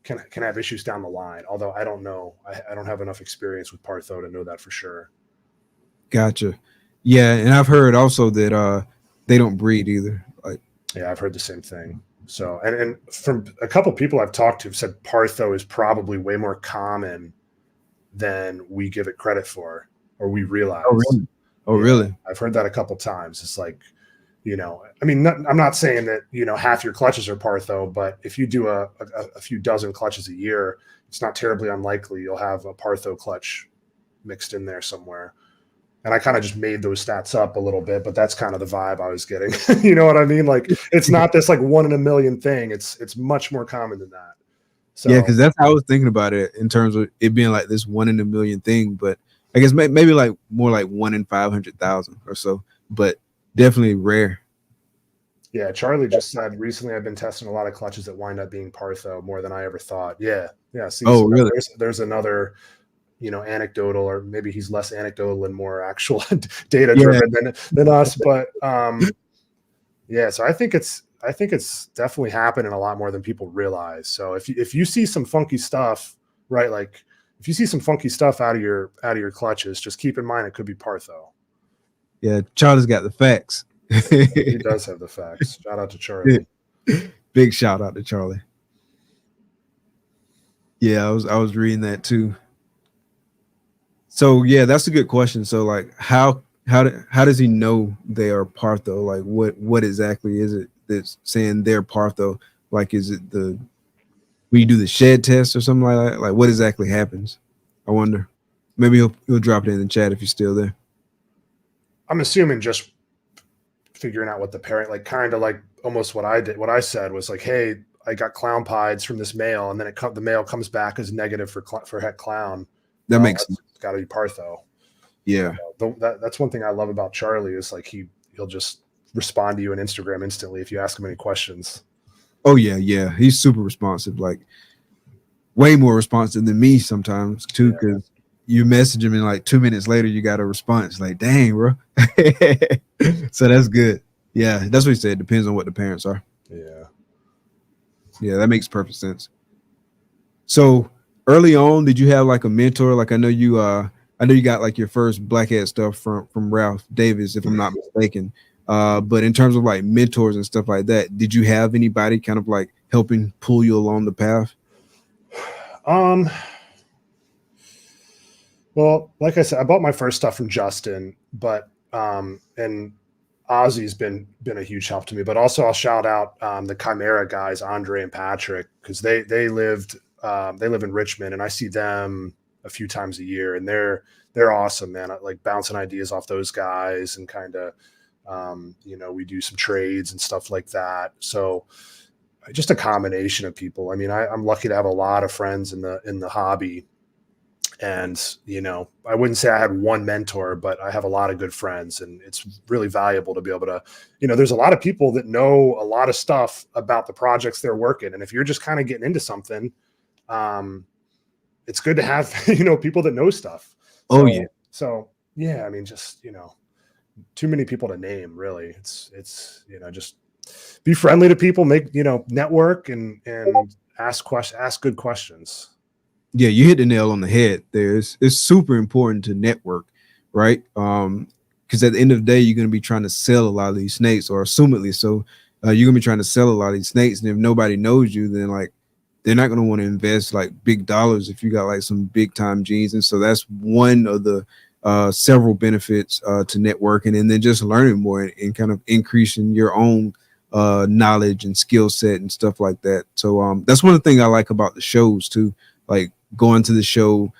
can have issues down the line, although I don't know. I don't have enough experience with partho to know that for sure. Gotcha. Yeah, and I've heard also that they don't breed either. Like, yeah, I've heard the same thing. So, and from a couple of people I've talked to have said partho is probably way more common than we give it credit for, or we realize. Oh, really? I've heard that a couple times. It's like, I mean, I'm not saying that, half your clutches are partho, but if you do a few dozen clutches a year, it's not terribly unlikely you'll have a partho clutch mixed in there somewhere. And I kind of just made those stats up a little bit, but that's kind of the vibe I was getting. You know what I mean? Like, it's not this like 1 in a million thing. It's much more common than that. So yeah, because that's how I was thinking about it in terms of it being like this 1 in a million thing. But I guess maybe like more like 1 in 500,000 or so, but definitely rare. Yeah, Charlie just said recently I've been testing a lot of clutches that wind up being partho more than I ever thought. Yeah. See, really? There's another, anecdotal, or maybe he's less anecdotal and more actual data driven than us. But so I think it's definitely happening a lot more than people realize. So if you see some funky stuff, right? Like if you see some funky stuff out of your clutches, just keep in mind it could be partho. Yeah, Charlie's got the facts. He does have the facts. Shout out to Charlie. Big shout out to Charlie. Yeah, I was reading that too. So yeah, that's a good question. So like how does he know they are partho? Like what exactly is it that's saying they're partho? Like is it when you do the shed test or something like that? Like what exactly happens? I wonder. Maybe he'll drop it in the chat if he's still there. I'm assuming just figuring out what the parent, like kind of like almost what I did. What I said was like, hey, I got clown pieds from this male, and then the male comes back as negative for het clown. That makes sense. It's got to be partho. Yeah, that's one thing I love about Charlie is like he'll just respond to you on Instagram instantly if you ask him any questions. Oh yeah, he's super responsive, like way more responsive than me sometimes too, because you message him and like 2 minutes later you got a response. Like, dang, bro. So that's good. Yeah, that's what he said. Depends on what the parents are. Yeah, that makes perfect sense. So early on, did you have like a mentor? Like I know you got like your first blackhead stuff from Ralph Davis, if I'm not mistaken. But in terms of like mentors and stuff like that, did you have anybody kind of like helping pull you along the path? Well, like I said, I bought my first stuff from Justin, but and Ozzy's been a huge help to me. But also I'll shout out the Chimera guys, Andre and Patrick, because they live in Richmond, and I see them a few times a year, and they're awesome, man. I like bouncing ideas off those guys, and kind of we do some trades and stuff like that. So just a combination of people. I mean, I'm lucky to have a lot of friends in the hobby. And, I wouldn't say I had one mentor, but I have a lot of good friends, and it's really valuable to be able to, there's a lot of people that know a lot of stuff about the projects they're working. And if you're just kind of getting into something, it's good to have, people that know stuff. So yeah, I mean, just, too many people to name, really. It's just be friendly to people, make, network and ask good questions. Yeah, you hit the nail on the head there. It's super important to network, right? Because at the end of the day, you're going to be trying to sell a lot of these snakes, or assumedly so. You're going to be trying to sell a lot of these snakes, and if nobody knows you, then like they're not going to want to invest like big dollars if you got like some big time genes. And so that's one of the several benefits to networking, and then just learning more and kind of increasing your own knowledge and skill set and stuff like that. So that's one of the things I like about the shows too. Like going to the show,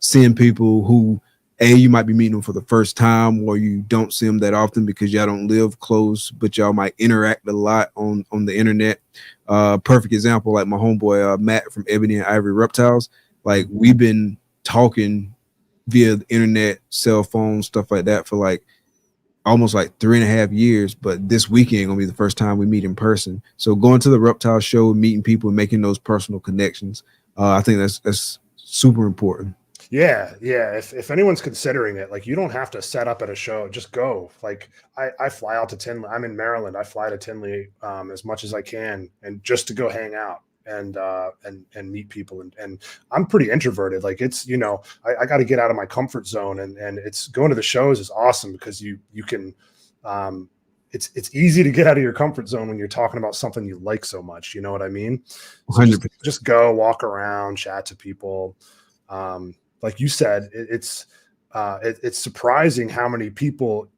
seeing people who you might be meeting them for the first time, or you don't see them that often because y'all don't live close, but y'all might interact a lot on the internet. Perfect example, like my homeboy Matt from Ebony and Ivory Reptiles. Like we've been talking via the internet, cell phone, stuff like that for like almost like 3.5 years, but this weekend gonna be the first time we meet in person. So going to the reptile show, meeting people, and making those personal connections, I think that's super important. Yeah. If anyone's considering it, like you don't have to set up at a show, just go. Like I fly out to Tinley. I'm in Maryland. I fly to Tinley as much as I can, and just to go hang out and meet people. And I'm pretty introverted. Like it's, I got to get out of my comfort zone, and it's going to the shows is awesome because you can, it's easy to get out of your comfort zone when you're talking about something you like so much. You know what I mean? So just go walk around, chat to people. Like you said, it's surprising how many people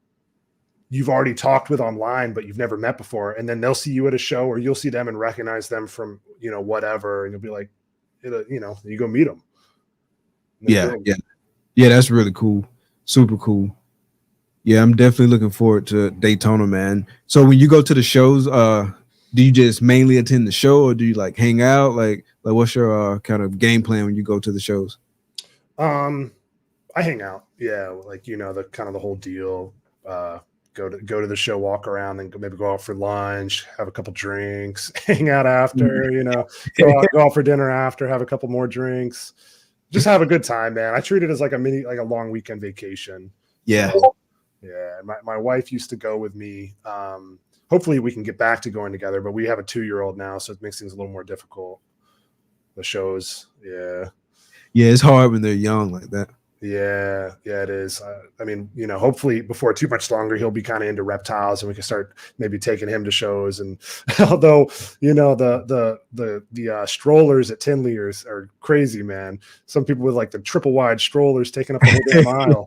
you've already talked with online, but you've never met before. And then they'll see you at a show, or you'll see them and recognize them from, whatever. And you'll be like, you go meet them. Yeah. That's really cool. Super cool. Yeah, I'm definitely looking forward to Daytona, man. So when you go to the shows, do you just mainly attend the show, or do you like hang out? Like what's your kind of game plan when you go to the shows? I hang out. Yeah, like the kind of the whole deal. Go to the show, walk around, then maybe go out for lunch, have a couple drinks, hang out after. Go out for dinner after, have a couple more drinks, just have a good time, man. I treat it as like a long weekend vacation. Yeah. Yeah, my wife used to go with me. Hopefully we can get back to going together, but we have a 2-year-old now, so it makes things a little more difficult. The shows, yeah, it's hard when they're young like that. Yeah, it is. I mean, hopefully before too much longer, he'll be kind of into reptiles, and we can start maybe taking him to shows. And although the strollers at Tinley are crazy, man. Some people with like the triple wide strollers taking up the whole damn aisle.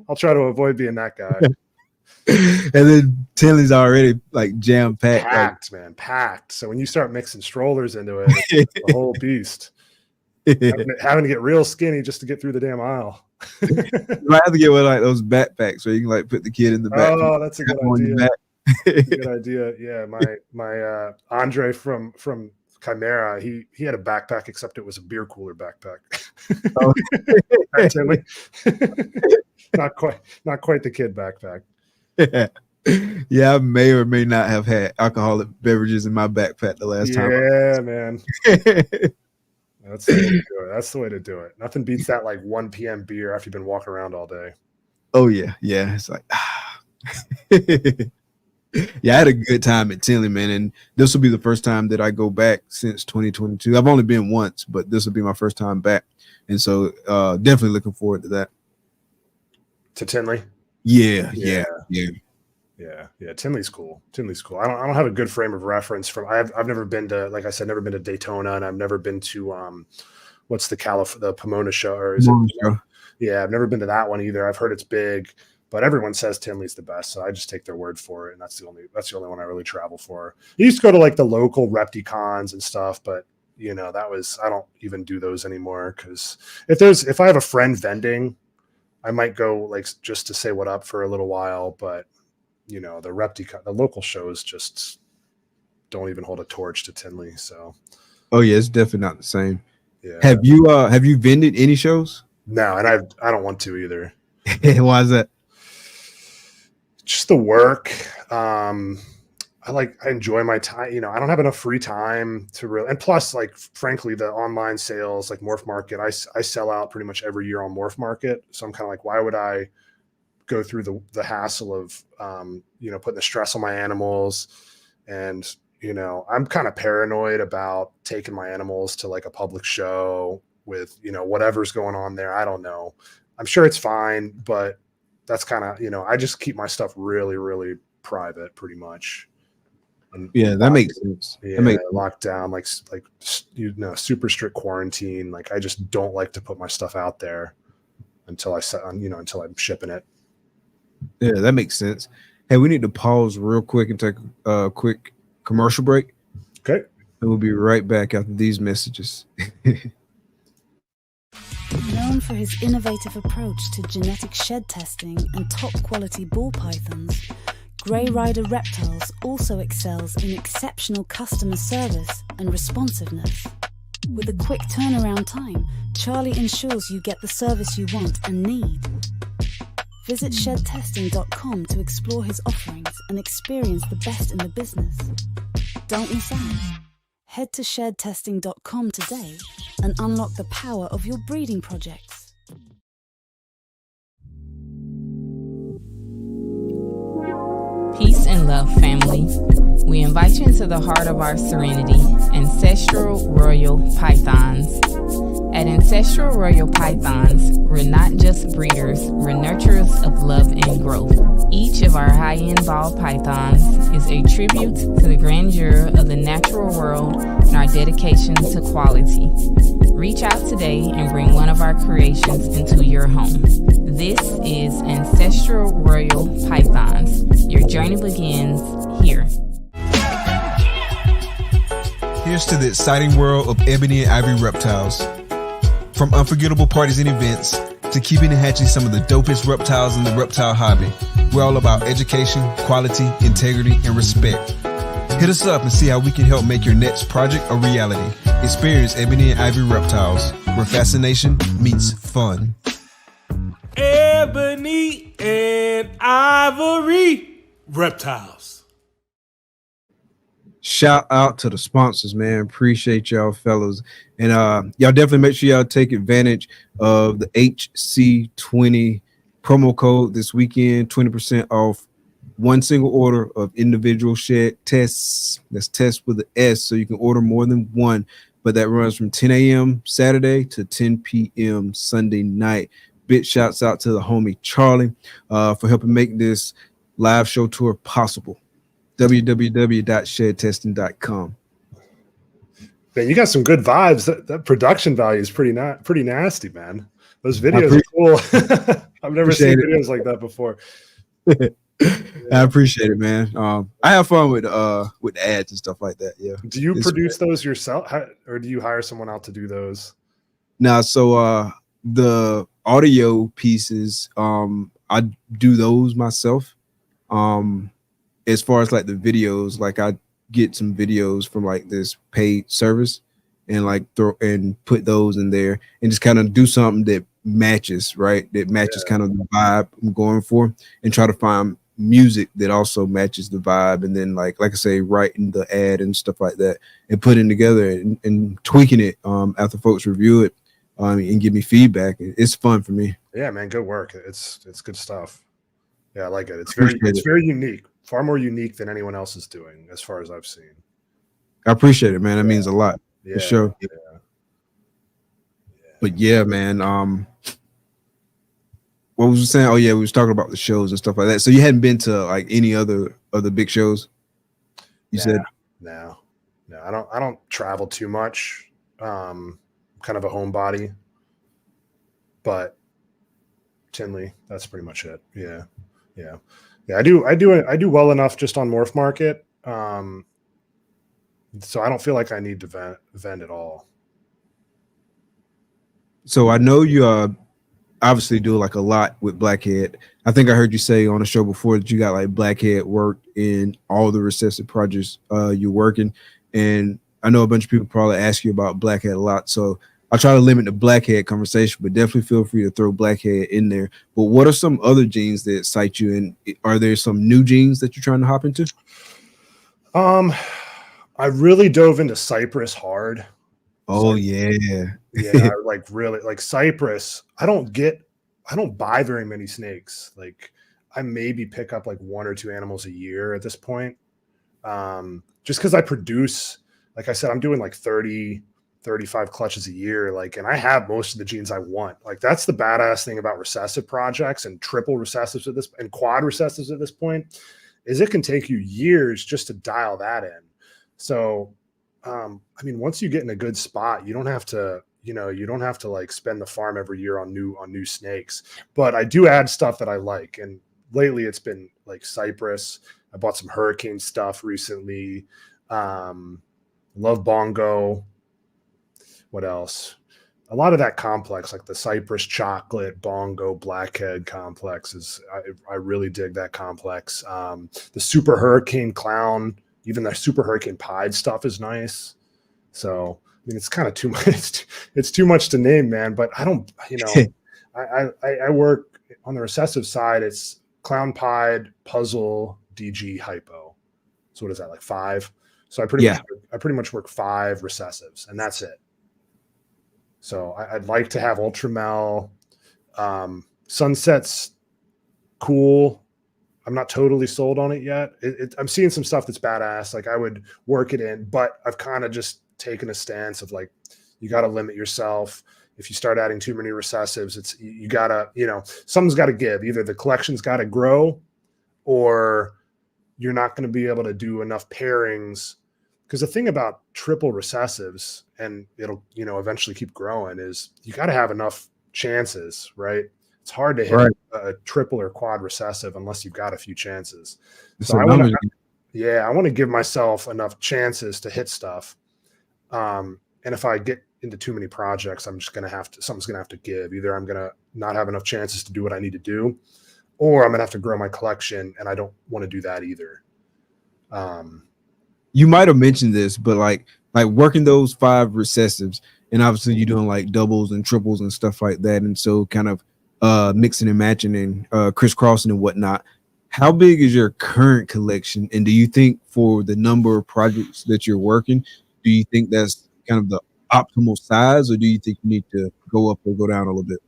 I'll try to avoid being that guy. And then Tinley's already like jam packed, packed. So when you start mixing strollers into it, it's a whole beast. Having to get real skinny just to get through the damn aisle. You might have to get one like those backpacks where you can like put the kid in the back. Oh, that's a good idea. That's a good idea. Yeah, my Andre from Chimera, he had a backpack, except it was a beer cooler backpack. Oh. Not quite the kid backpack. Yeah, I may or may not have had alcoholic beverages in my backpack the last time. Yeah, man. That's the way to do it. That's the way to do it. Nothing beats that like 1 p.m. beer after you've been walking around all day. Oh yeah, yeah. It's like yeah, I had a good time at Tinley, man, and this will be the first time that I go back since 2022. I've only been once, but this will be my first time back, and so definitely looking forward to that. To Tinley? Yeah. Tinley's cool. Tinley's cool. I don't have a good frame of reference from. I've never been to, like I said, never been to Daytona, and I've never been to what's the Pomona show, or is it? Yeah, I've never been to that one either. I've heard it's big, but everyone says Tinley's the best, so I just take their word for it, and that's the only one I really travel for. I used to go to like the local Repticons and stuff, but I don't even do those anymore, because if I have a friend vending, I might go like just to say what up for a little while, but the local shows just don't even hold a torch to Tinley. So, oh yeah, it's definitely not the same. Yeah. Have you vended any shows? No, and I don't want to either. Why is that? Just the work. I enjoy my time. I don't have enough free time to really, and plus, like, frankly, the online sales, like Morph Market, I sell out pretty much every year on Morph Market. So I'm kind of like, why would I go through the hassle of, putting the stress on my animals? And, I'm kind of paranoid about taking my animals to like a public show with, whatever's going on there. I don't know. I'm sure it's fine, but that's kind of, I just keep my stuff really, really private pretty much. And yeah, that makes sense. Yeah, locked down, like super strict quarantine. Like, I just don't like to put my stuff out there until until I'm shipping it. Yeah, that makes sense. Hey, we need to pause real quick and take a quick commercial break. Okay. And we'll be right back after these messages. Known for his innovative approach to genetic shed testing and top quality ball pythons, Grey Rider Reptiles also excels in exceptional customer service and responsiveness. With a quick turnaround time, Charlie ensures you get the service you want and need. Visit shedtesting.com to explore his offerings and experience the best in the business. Don't miss out. Head to shedtesting.com today and unlock the power of your breeding projects. Peace and love, family. We invite you into the heart of our serenity, Ancestral Royal Pythons. At Ancestral Royal Pythons, we're not just breeders, we're nurturers of love and growth. Each of our high-end ball pythons is a tribute to the grandeur of the natural world and our dedication to quality. Reach out today and bring one of our creations into your home. This is Ancestral Royal Pythons. Your journey begins here. Here's to the exciting world of Ebony and Ivory reptiles. From unforgettable parties and events to keeping and hatching some of the dopest reptiles in the reptile hobby, we're all about education, quality, integrity, and respect. Hit us up and see how we can help make your next project a reality. Experience Ebony and Ivory Reptiles, where fascination meets fun. Ebony and Ivory Reptiles. Shout out to the sponsors, man. Appreciate y'all, fellas. And y'all definitely make sure y'all take advantage of the HC20 promo code this weekend. 20% off one single order of individual shed tests. That's test with the S, so you can order more than one. But that runs from 10 a.m. Saturday to 10 p.m. Sunday night. Big shouts out to the homie Charlie for helping make this live show tour possible. www.shedtesting.com. Man, you got some good vibes. That production value is pretty nasty, man. Those videos are cool. I've never seen videos like that before. I appreciate it, man. I have fun with ads and stuff like that. Yeah. Do you produce those yourself, or do you hire someone out to do those? Now, so the audio pieces, I do those myself. As far as like the videos, like I get some videos from like this paid service and like put those in there and just kind of do something that matches, right? That matches kind of the vibe I'm going for, and try to find music that also matches the vibe, and then like I say, writing the ad and stuff like that, and putting together and tweaking it after folks review it and give me feedback. It's fun for me. Yeah, man, good work. It's good stuff. Yeah, I like it. It's very unique, far more unique than anyone else is doing, as far as I've seen. I appreciate it, man. That means a lot. Yeah, for sure. Yeah. But yeah, man. What was we saying? Oh yeah, we was talking about the shows and stuff like that. So you hadn't been to like any other big shows? You said no. I don't travel too much. Kind of a homebody, but Tinley, that's pretty much it. Yeah. I do well enough just on Morph Market. So I don't feel like I need to vend at all. So I know you obviously do like a lot with Blackhead. I think I heard you say on a show before that you got like Blackhead work in all the recessive projects you're working. And I know a bunch of people probably ask you about Blackhead a lot. So I'll try to limit the Blackhead conversation, but definitely feel free to throw Blackhead in there. But what are some other genes that excite you? And are there some new genes that you're trying to hop into? I really dove into Cypress hard. Oh yeah. Yeah, like really like Cypress. I don't buy very many snakes. Like I maybe pick up like 1 or 2 animals a year at this point. Just because I produce, like I said, I'm doing like 30, 35 clutches a year. Like, and I have most of the genes I want. Like that's the badass thing about recessive projects and triple recessives at this and quad recessives at this point, is it can take you years just to dial that in. So I mean, once you get in a good spot, you don't have to like spend the farm every year on new snakes. But I do add stuff that I like. And lately it's been like Cypress. I bought some hurricane stuff recently. Love Bongo. What else? A lot of that complex, like the Cypress chocolate, Bongo, Blackhead complex I really dig that complex. The Super Hurricane Clown, even the Super Hurricane Pied stuff is nice. So I mean, it's kind of too much. It's too much to name, man. But I don't, I work on the recessive side. It's Clown Pied, Puzzle, DG, Hypo. So what is that, like 5? So I pretty much work 5 recessives, and that's it. So I'd like to have Ultramel. Sunset's cool. I'm not totally sold on it yet. I'm seeing some stuff that's badass. Like I would work it in, but I've kind of just taken a stance of like, you got to limit yourself. If you start adding too many recessives, you gotta, something's got to give. Either the collection's got to grow, or you're not going to be able to do enough pairings. Because the thing about triple recessives, and it'll, eventually keep growing, is you got to have enough chances, right? It's hard to hit a triple or quad recessive unless you've got a few chances. So I want to give myself enough chances to hit stuff. And if I get into too many projects, something's going to have to give. Either I'm going to not have enough chances to do what I need to do, or I'm going to have to grow my collection, and I don't want to do that either. You might have mentioned this, but like working those 5 recessives, and obviously you're doing like doubles and triples and stuff like that, and so kind of mixing and matching and crisscrossing and whatnot. How big is your current collection, and do you think for the number of projects that you're working, do you think that's kind of the optimal size, or do you think you need to go up or go down a little bit?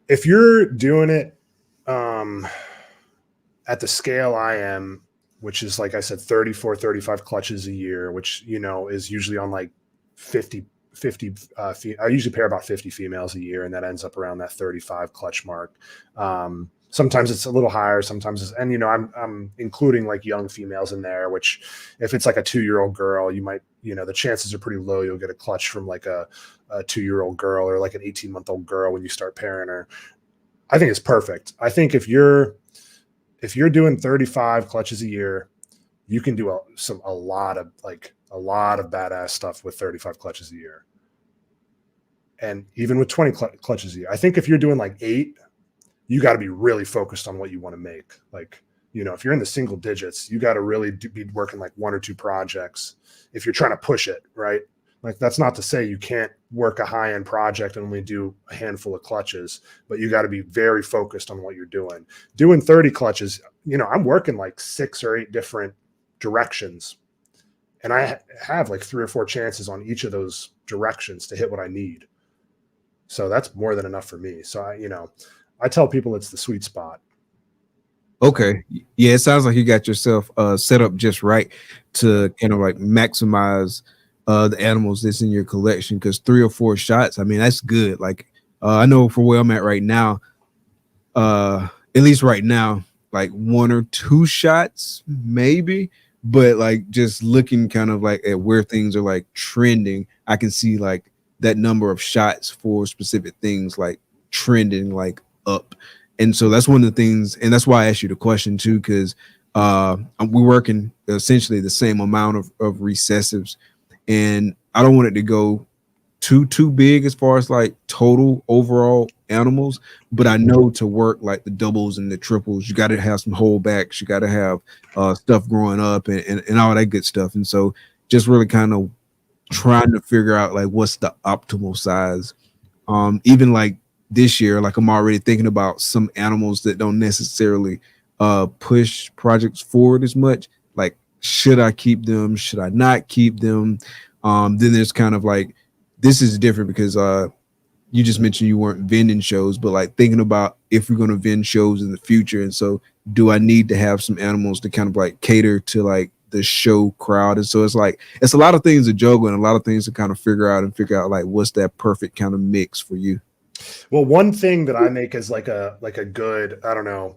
If you're doing it at the scale I am, which is, like I said, 34, 35 clutches a year, which, is usually on like 50, I usually pair about 50 females a year, and that ends up around that 35 clutch mark. Sometimes it's a little higher, sometimes I'm including like young females in there, which if it's like a 2-year-old girl, you might, the chances are pretty low you'll get a clutch from like a 2-year-old girl or like an 18-month-old girl when you start pairing her. I think it's perfect. I think if you're doing 35 clutches a year, you can do a lot of badass stuff with 35 clutches a year. And even with 20 clutches a year, I think if you're doing like 8, you got to be really focused on what you want to make. Like, if you're in the single digits, you got to really be working like 1 or 2 projects if you're trying to push it, right? Like, that's not to say you can't work a high-end project and only do a handful of clutches, but you got to be very focused on what you're doing. Doing 30 clutches, you know, I'm working like 6 or 8 different directions, and I have like 3 or 4 chances on each of those directions to hit what I need. So that's more than enough for me. So I tell people it's the sweet spot. Okay. Yeah, it sounds like you got yourself set up just right to kind of like maximize the animals that's in your collection, because 3 or 4 shots, I mean, that's good. Like I know for where I'm at right now, at least right now, like 1 or 2 shots maybe, but like just looking kind of like at where things are like trending, I can see like that number of shots for specific things like trending like up. And so that's one of the things, and that's why I asked you the question too, because we're working essentially the same amount of recessives, and I don't want it to go too big as far as like total overall animals, but I know to work like the doubles and the triples, you got to have some holdbacks, you got to have stuff growing up and all that good stuff. And so just really kind of trying to figure out like what's the optimal size. Even like this year, like I'm already thinking about some animals that don't necessarily push projects forward as much. Like, should I keep them? Should I not keep them? Then there's kind of like, this is different because you just mentioned you weren't vending shows, but like thinking about if we're going to vend shows in the future. And so do I need to have some animals to kind of like cater to like the show crowd? And so it's like, it's a lot of things to juggle and a lot of things to kind of figure out like what's that perfect kind of mix for you. Well, one thing that I make is like a good, I don't know,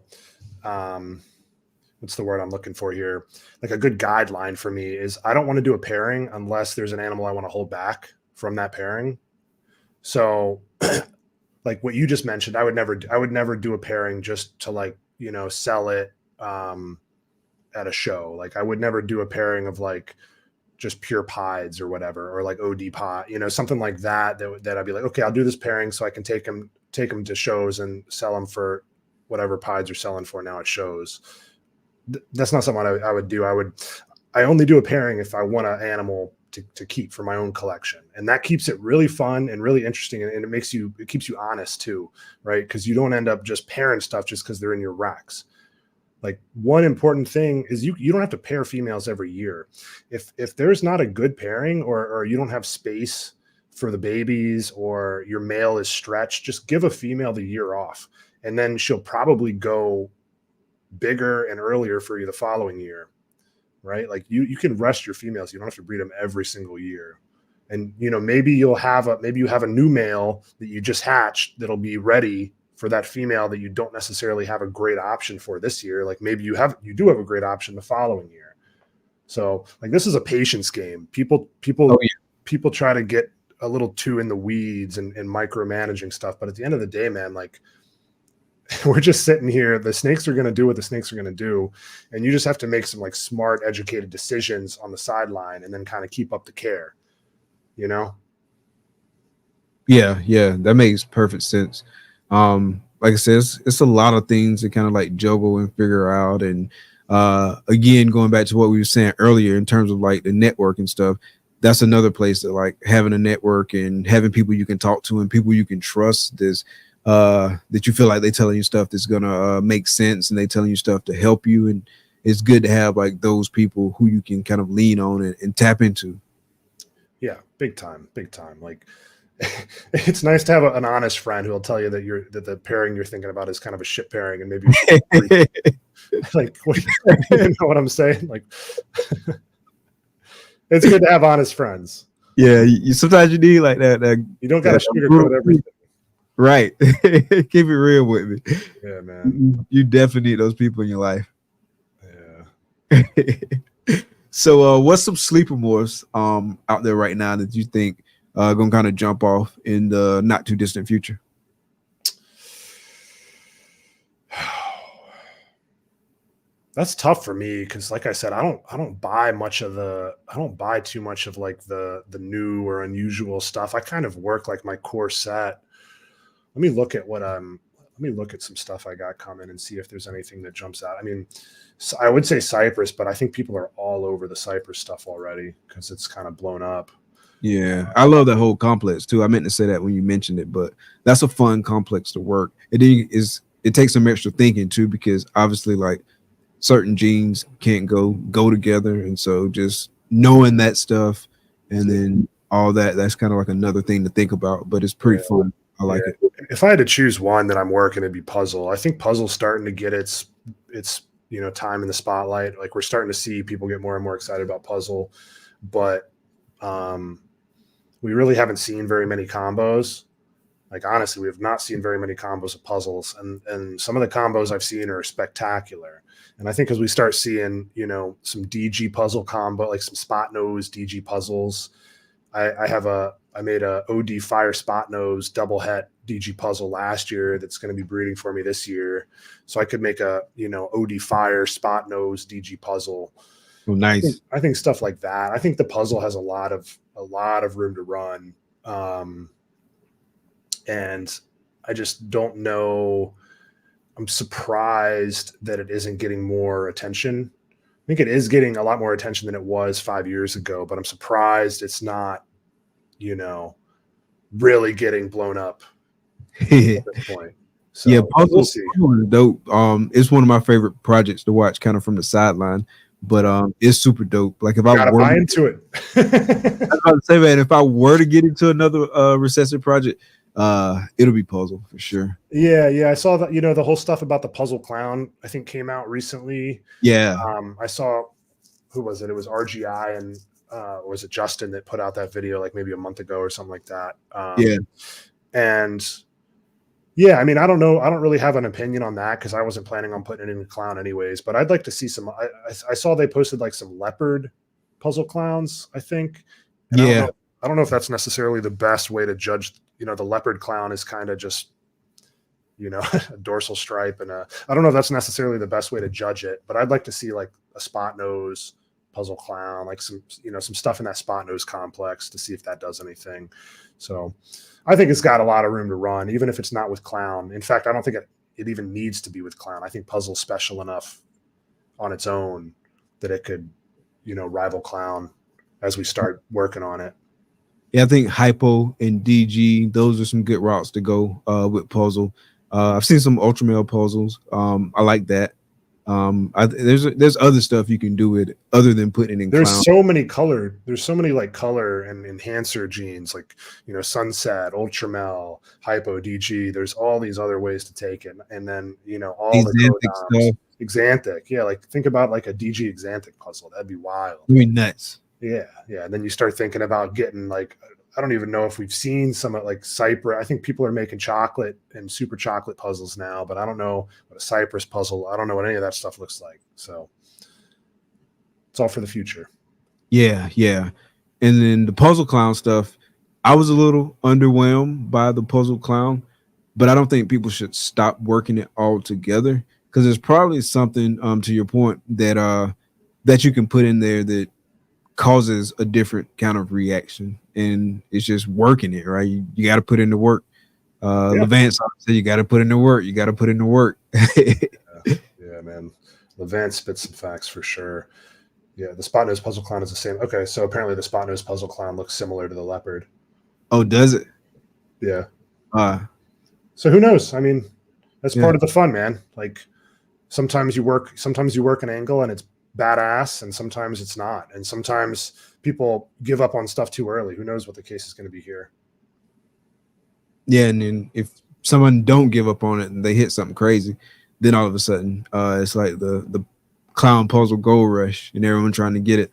what's the word I'm looking for here? Like a good guideline for me is I don't want to do a pairing unless there's an animal I want to hold back from that pairing. So like what you just mentioned, I would never do a pairing just to like, you know, sell it at a show. Like I would never do a pairing of like just pure pieds or whatever, or like OD pot, you know, something like that I'd be like, okay, I'll do this pairing so I can take them to shows and sell them for whatever pieds are selling for now at shows. That's not something I would do. I only do a pairing if I want an animal to keep for my own collection, and that keeps it really fun and really interesting, and it keeps you honest too, right? Because you don't end up just pairing stuff just because they're in your racks. Like one important thing is you don't have to pair females every year. If there's not a good pairing or you don't have space for the babies or your male is stretched, just give a female the year off, and then she'll probably go bigger and earlier for you the following year, right? Like you can rest your females. You don't have to breed them every single year. And, you know, maybe you have a new male that you just hatched that'll be ready for that female that you don't necessarily have a great option for this year. Like maybe you do have a great option the following year. So like, this is a patience game. People try to get a little too in the weeds and micromanaging stuff. But at the end of the day, man, like we're just sitting here. The snakes are going to do what the snakes are going to do. And you just have to make some like smart, educated decisions on the sideline and then kind of keep up the care, you know? Yeah, that makes perfect sense. Like I said, it's a lot of things to kind of like juggle and figure out. And again, going back to what we were saying earlier in terms of like the network and stuff, that's another place that like having a network and having people you can talk to and people you can trust that you feel like they telling you stuff that's gonna make sense and they telling you stuff to help you. And it's good to have like those people who you can kind of lean on and tap into. Yeah, big time. Like it's nice to have an honest friend who will tell you that the pairing you're thinking about is kind of a shit pairing, and maybe like, you know what I'm saying? Like, it's good to have honest friends. Yeah, you sometimes you need like that. You don't got to sugarcoat everything. Right. Keep it real with me. Yeah, man. You definitely need those people in your life. Yeah. So, what's some sleeper morphs out there right now that you think gonna kind of jump off in the not too distant future? That's tough for me because, like I said, I don't buy too much of like the new or unusual stuff. I kind of work like my core set. Let me look at some stuff I got coming and see if there's anything that jumps out. I mean, I would say Cypress, but I think people are all over the Cypress stuff already because it's kind of blown up. Yeah, I love that whole complex too. I meant to say that when you mentioned it, but that's a fun complex to work. It takes some extra thinking too, because obviously like certain genes can't go together, and so just knowing that stuff and then all that's kind of like another thing to think about, but it's pretty fun. I like it. If I had to choose one that I'm working, it'd be puzzle. I think puzzle's starting to get its time in the spotlight. Like we're starting to see people get more and more excited about puzzle, but we really haven't seen very many combos. Like honestly, we have not seen very many combos of puzzles, and some of the combos I've seen are spectacular. And I think as we start seeing, some DG puzzle combo, like some spot nose DG puzzles, I made a OD fire spot nose double het DG puzzle last year that's going to be breeding for me this year. So I could make a, OD fire spot nose DG puzzle. Oh, nice. I think stuff like that. I think the puzzle has a lot of room to run. And I just don't know. I'm surprised that it isn't getting more attention. I think it is getting a lot more attention than it was 5 years ago, but I'm surprised it's not, really getting blown up at this point. So yeah, puzzle is dope. It's one of my favorite projects to watch, kind of from the sideline. But it's super dope. Like if I gotta buy into it. I was about to say, man, if I were to get into another recessive project, it'll be puzzle for sure. Yeah. I saw that, the whole stuff about the puzzle clown, I think came out recently. Yeah. I saw, who was it? It was RGI and or was it Justin that put out that video like maybe a month ago or something like that. And yeah, I mean, I don't know. I don't really have an opinion on that because I wasn't planning on putting it in the clown anyways, but I'd like to see some. I saw they posted like some leopard puzzle clowns, I think. And I don't know if that's necessarily the best way to judge. The leopard clown is kind of just, a dorsal stripe. And I don't know if that's necessarily the best way to judge it, but I'd like to see like a spot nose puzzle clown, like some stuff in that spot nose complex to see if that does anything. So I think it's got a lot of room to run, even if it's not with clown. In fact, I don't think it even needs to be with clown. I think puzzle's special enough on its own that it could, rival clown as we start working on it. Yeah, I think hypo and DG, those are some good routes to go with puzzle. I've seen some ultra male puzzles. I like that. There's other stuff you can do with it other than putting it in there's clown. There's so many like color and enhancer genes, like sunset, ultramel, hypo, DG. There's all these other ways to take it, and then all the stuff. Exanthic, yeah, like think about like a DG exanthic puzzle. That'd be wild. I mean, nuts. Yeah. And then you start thinking about getting like, I don't even know if we've seen some like Cypress. I think people are making chocolate and super chocolate puzzles now, but I don't know what a Cypress puzzle. I don't know what any of that stuff looks like. So it's all for the future. Yeah. And then the puzzle clown stuff, I was a little underwhelmed by the puzzle clown, but I don't think people should stop working it all together because there's probably something to your point that you can put in there that causes a different kind of reaction, and it's just working it right. You got to put in the work. Levant said you got to put in the work. Yeah, man. Levant spits some facts for sure. Yeah, the spot nose puzzle clown is the same. Okay, so apparently the spot nose puzzle clown looks similar to the leopard. Oh, does it? Yeah. So who knows? I mean, that's part of the fun, man. Like sometimes you work an angle and it's badass, and sometimes it's not, and sometimes people give up on stuff too early. Who knows what the case is going to be here? Yeah, and then if someone don't give up on it and they hit something crazy, then all of a sudden it's like the clown puzzle gold rush and everyone trying to get it.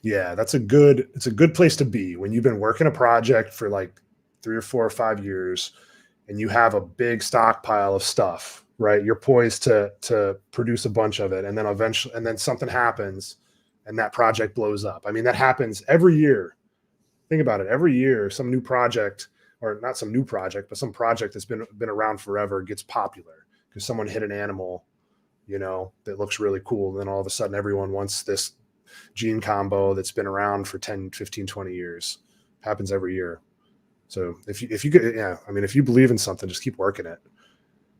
Yeah, it's a good place to be when you've been working a project for like 3 or 4 or 5 years and you have a big stockpile of stuff. Right, you're poised to produce a bunch of it, and then eventually, and then something happens, and that project blows up. I mean, that happens every year. Think about it. Every year, some new project, or not some new project, but some project that's been around forever gets popular because someone hit an animal, that looks really cool. And then all of a sudden, everyone wants this gene combo that's been around for 10, 15, 20 years. Happens every year. So if you believe in something, just keep working it.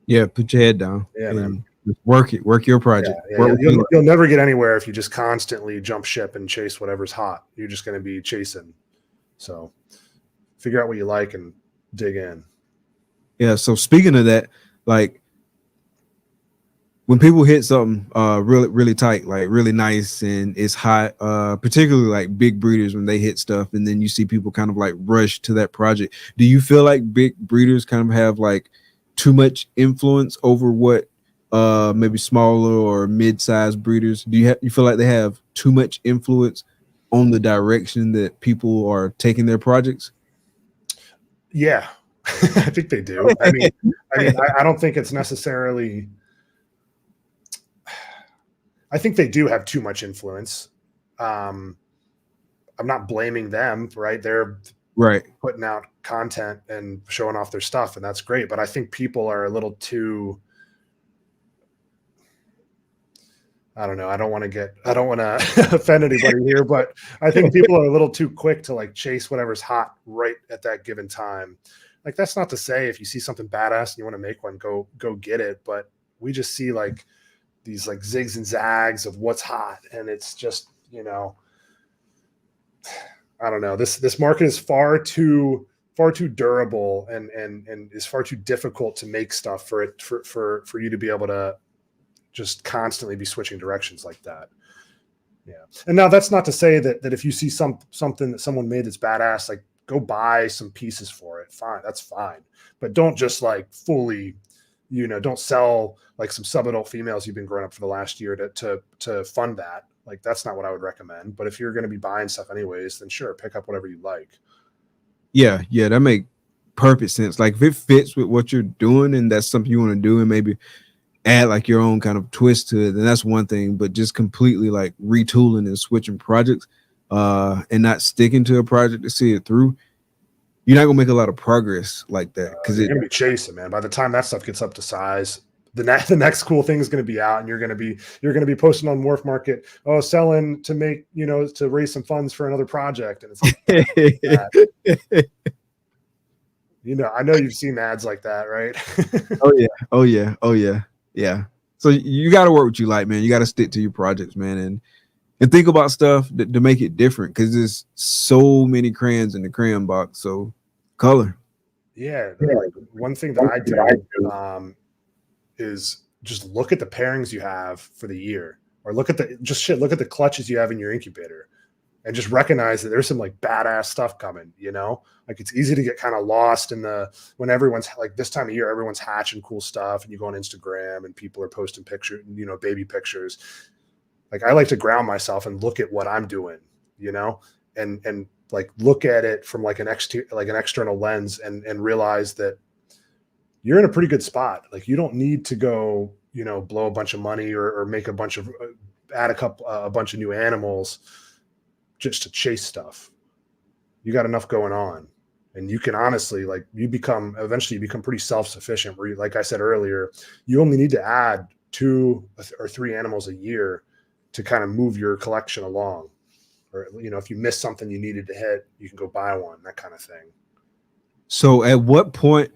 Yeah, put your head down. Yeah, man. Work your project. Yeah. You'll never get anywhere if you just constantly jump ship and chase whatever's hot. You're just going to be chasing. So figure out what you like and dig in. Yeah. So speaking of that, like when people hit something really, really tight, like really nice and it's hot, particularly like big breeders when they hit stuff, and then you see people kind of like rush to that project. Do you feel like big breeders kind of have like too much influence over what maybe smaller or mid-sized breeders? You feel like they have too much influence on the direction that people are taking their projects? Yeah, I think they do. I don't think it's necessarily. I think they do have too much influence. I'm not blaming them, right? They're Right. putting out content and showing off their stuff, and that's great. But I think people are a little too. I don't know. I don't want to offend anybody here, but I think people are a little too quick to like chase whatever's hot right at that given time. Like, that's not to say if you see something badass and you want to make one, go get it. But we just see like these like zigs and zags of what's hot, and it's just, you know, I don't know. This market is far too durable and is far too difficult to make stuff for you to be able to just constantly be switching directions like that. Yeah. And now that's not to say that if you see something that someone made that's badass, like go buy some pieces for it. Fine. That's fine. But don't just like fully, you know, don't sell like some sub-adult females you've been growing up for the last year to fund that. Like, that's not what I would recommend. But if you're going to be buying stuff anyways, then sure, pick up whatever you like. Yeah. That make perfect sense. Like if it fits with what you're doing and that's something you want to do and maybe add like your own kind of twist to it, then that's one thing. But just completely like retooling and switching projects and not sticking to a project to see it through, you're not gonna make a lot of progress like that, because you're gonna be chasing, man. By the time that stuff gets up to size, the next cool thing is going to be out, and you're going to be posting on Morph Market, selling to make, you know, to raise some funds for another project, and it's like, you know, I know you've seen ads like that, right? Yeah. So you got to work what you like, man. You got to stick to your projects, man, and think about stuff to make it different, because there's so many crayons in the crayon box. So color. Yeah. Like, one thing that I do is just look at the pairings you have for the year, or look at the clutches you have in your incubator, and just recognize that there's some like badass stuff coming, you know. Like, it's easy to get kind of lost in when everyone's like, this time of year, everyone's hatching cool stuff, and you go on Instagram and people are posting pictures, you know, baby pictures. Like, I like to ground myself and look at what I'm doing, you know, and like look at it from like an external lens and realize that you're in a pretty good spot. Like, you don't need to go, you know, blow a bunch of money or make a bunch of a bunch of new animals just to chase stuff. You got enough going on, and you can honestly, like, eventually you become pretty self-sufficient, where you, like I said earlier, you only need to add 2 or 3 animals a year to kind of move your collection along. Or, you know, if you miss something you needed to hit, you can go buy one, that kind of thing. So at what point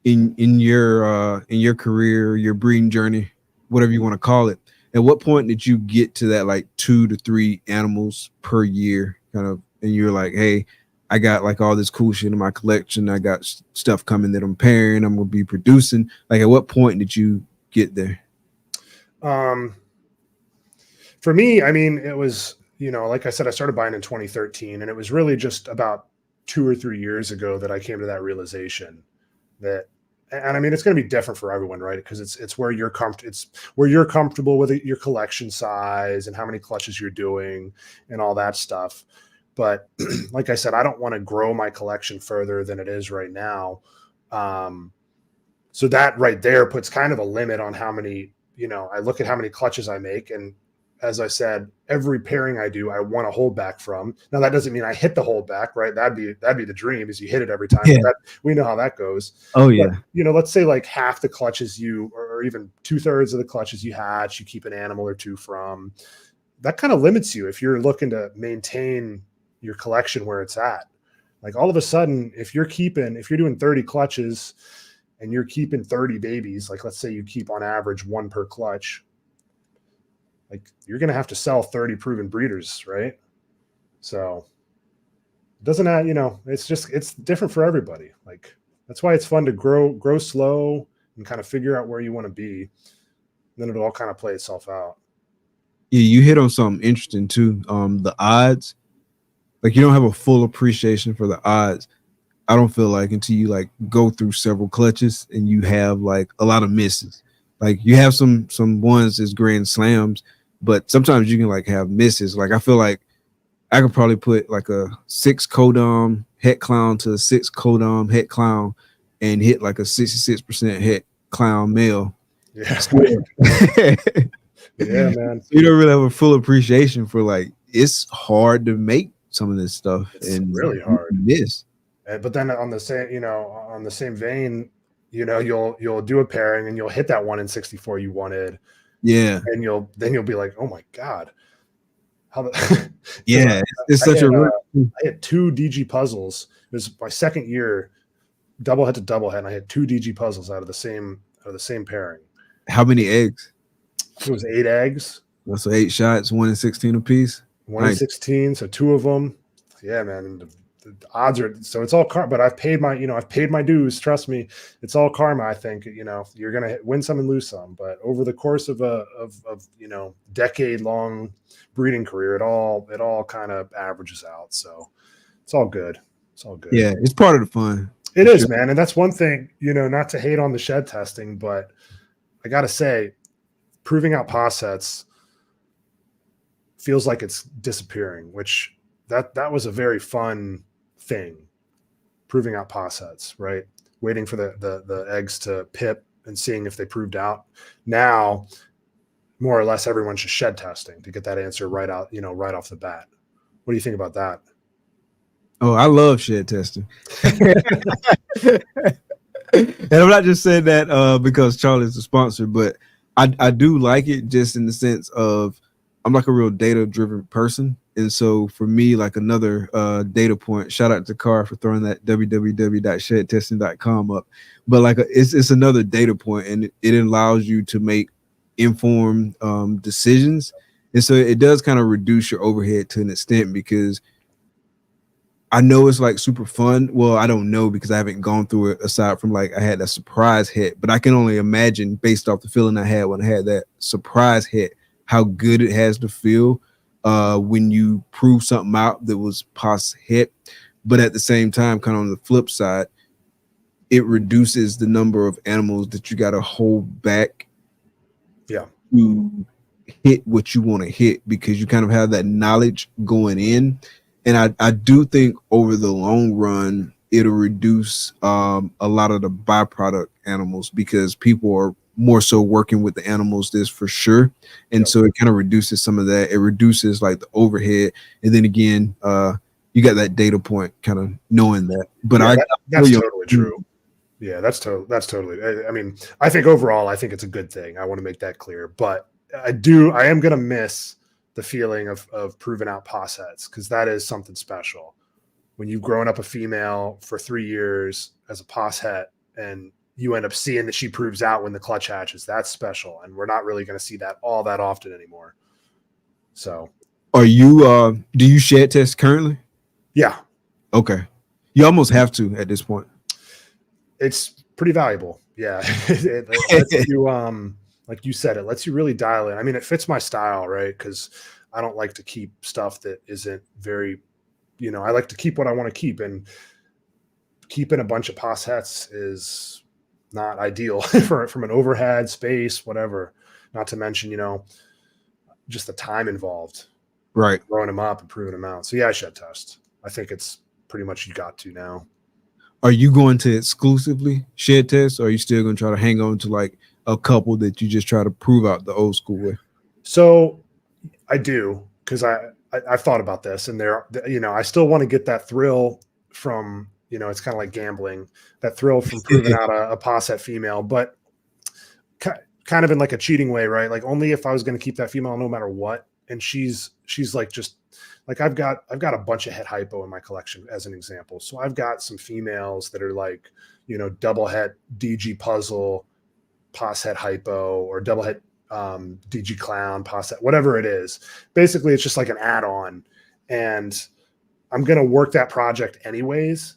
in your career, your breeding journey, whatever you want to call it, at what point did you get to that like 2 to 3 animals per year kind of, and you're like, hey, I got like all this cool shit in my collection, I got stuff coming that I'm pairing, I'm gonna be producing? Like, at what point did you get there? For me, I mean, it was, you know, like I said, I started buying in 2013, and it was really just about 2 or 3 years ago that I came to that realization that, and I mean, it's going to be different for everyone, right? Because it's where you're comfortable with your collection size and how many clutches you're doing and all that stuff. But like I said, I don't want to grow my collection further than it is right now. So that right there puts kind of a limit on how many, you know, I look at how many clutches I make, and as I said, every pairing I do, I want to hold back from. Now, that doesn't mean I hit the hold back, right? That'd be the dream, is you hit it every time. Yeah. We know how that goes. Oh yeah. But, you know, let's say like half the clutches or even 2/3 of the clutches you hatch, you keep an animal or 2 from. That kind of limits you if you're looking to maintain your collection where it's at. Like, all of a sudden, if you're doing 30 clutches and you're keeping 30 babies, like let's say you keep on average 1 per clutch, like, you're going to have to sell 30 proven breeders, right? So doesn't have, it's different for everybody. Like that's why it's fun to grow slow and kind of figure out where you want to be. Then it'll all kind of play itself out. Yeah, you hit on something interesting too. The odds, like you don't have a full appreciation for the odds. I don't feel like until you like go through several clutches and you have like a lot of misses. Like you have some ones as grand slams, but sometimes you can like have misses. Like I feel like I could probably put like a 6 codom het clown to a 6 codom het clown and hit like a 66% het clown male. Yeah. Yeah, man. You don't really have a full appreciation for like it's hard to make some of this stuff. It's and really hard. Miss. But then on the same vein, you'll do a pairing and you'll hit that 1 in 64 you wanted. Yeah. And you'll be like, oh my God. Yeah, it's such I had 2 DG puzzles. It was my second year, double head to double head, and I had 2 DG puzzles out of the same pairing. How many eggs? It was 8 eggs. So 8 shots, 1 in 16 apiece. 1 in 16, so 2 of them. Yeah, man. And the odds are, so it's all karma, but I've paid my dues. Trust me, it's all karma. I think, you're going to win some and lose some, but over the course of a decade long breeding career, it all kind of averages out. So it's all good. It's all good. Yeah. It's part of the fun. It is, man. And that's one thing, not to hate on the shed testing, but I got to say, proving out possets feels like it's disappearing, which that was a very fun thing, proving out possets, right? Waiting for the eggs to pip and seeing if they proved out. Now, more or less, everyone's just shed testing to get that answer right out, right off the bat. What do you think about that? Oh, I love shed testing. And I'm not just saying that because Charlie's the sponsor, but I do like it just in the sense of I'm like a real data-driven person. And so for me, like another data point, shout out to Carr for throwing that www.shedtesting.com up. But like it's another data point, and it allows you to make informed decisions. And so it does kind of reduce your overhead to an extent, because I know it's like super fun. Well, I don't know because I haven't gone through it aside from like I had that surprise hit, but I can only imagine based off the feeling I had when I had that surprise hit, how good it has to feel when you prove something out that was pos hit. But at the same time, kind of on the flip side, it reduces the number of animals that you got to hold back to hit what you want to hit, because you kind of have that knowledge going in. And I do think over the long run, it'll reduce a lot of the byproduct animals, because people are more so working with the animals, this for sure. And so it kind of reduces some of that. It reduces like the overhead. And then again, you got that data point kind of knowing that. But that's totally true. Yeah, that's totally. I mean, I think overall, I think it's a good thing. I want to make that clear. But I am going to miss the feeling of proving out possets, because that is something special. When you've grown up a female for 3 years as a posset and you end up seeing that she proves out when the clutch hatches, that's special. And we're not really going to see that all that often anymore. So are you, do you shed test currently? Yeah. Okay. You almost have to at this point. It's pretty valuable. Yeah. It lets you, like you said, it lets you really dial in. I mean, it fits my style, right? Because I don't like to keep stuff that isn't very, I like to keep what I want to keep, and keeping a bunch of possets is not ideal from an overhead space, whatever. Not to mention, just the time involved, right? Growing them up and proving them out. So yeah, I shed test. I think it's pretty much you got to now. Are you going to exclusively shed test, or are you still going to try to hang on to like a couple that you just try to prove out the old school way? So I do, because I've thought about this, and I still want to get that thrill from, it's kind of like gambling, that thrill from proving out a posset female, but kind of in like a cheating way, right? Like only if I was going to keep that female no matter what. And she's like, just like, I've got a bunch of het hypo in my collection as an example. So I've got some females that are like, double het DG puzzle, pos het hypo, or double het DG clown, posset, whatever it is. Basically, it's just like an add-on. And I'm going to work that project anyways.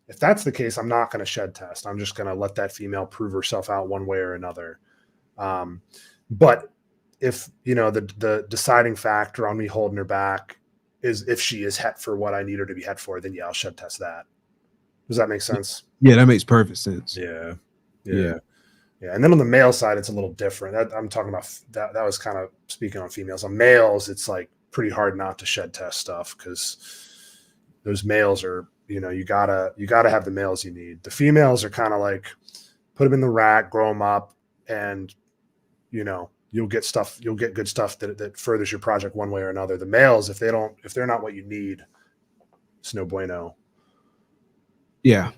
If that's the case, I'm not going to shed test. I'm just going to let that female prove herself out one way or another. But if, the deciding factor on me holding her back is if she is het for what I need her to be het for, then yeah, I'll shed test that. Does that make sense? Yeah, that makes perfect sense. Yeah. And then on the male side, it's a little different. I'm talking about that. That was kind of speaking on females. On males, it's like pretty hard not to shed test stuff because those males are, you gotta have the males you need. The females are kind of like put them in the rack, grow them up, and you'll get good stuff that furthers your project one way or another. The males, if they're not what you need, it's no bueno. Yeah,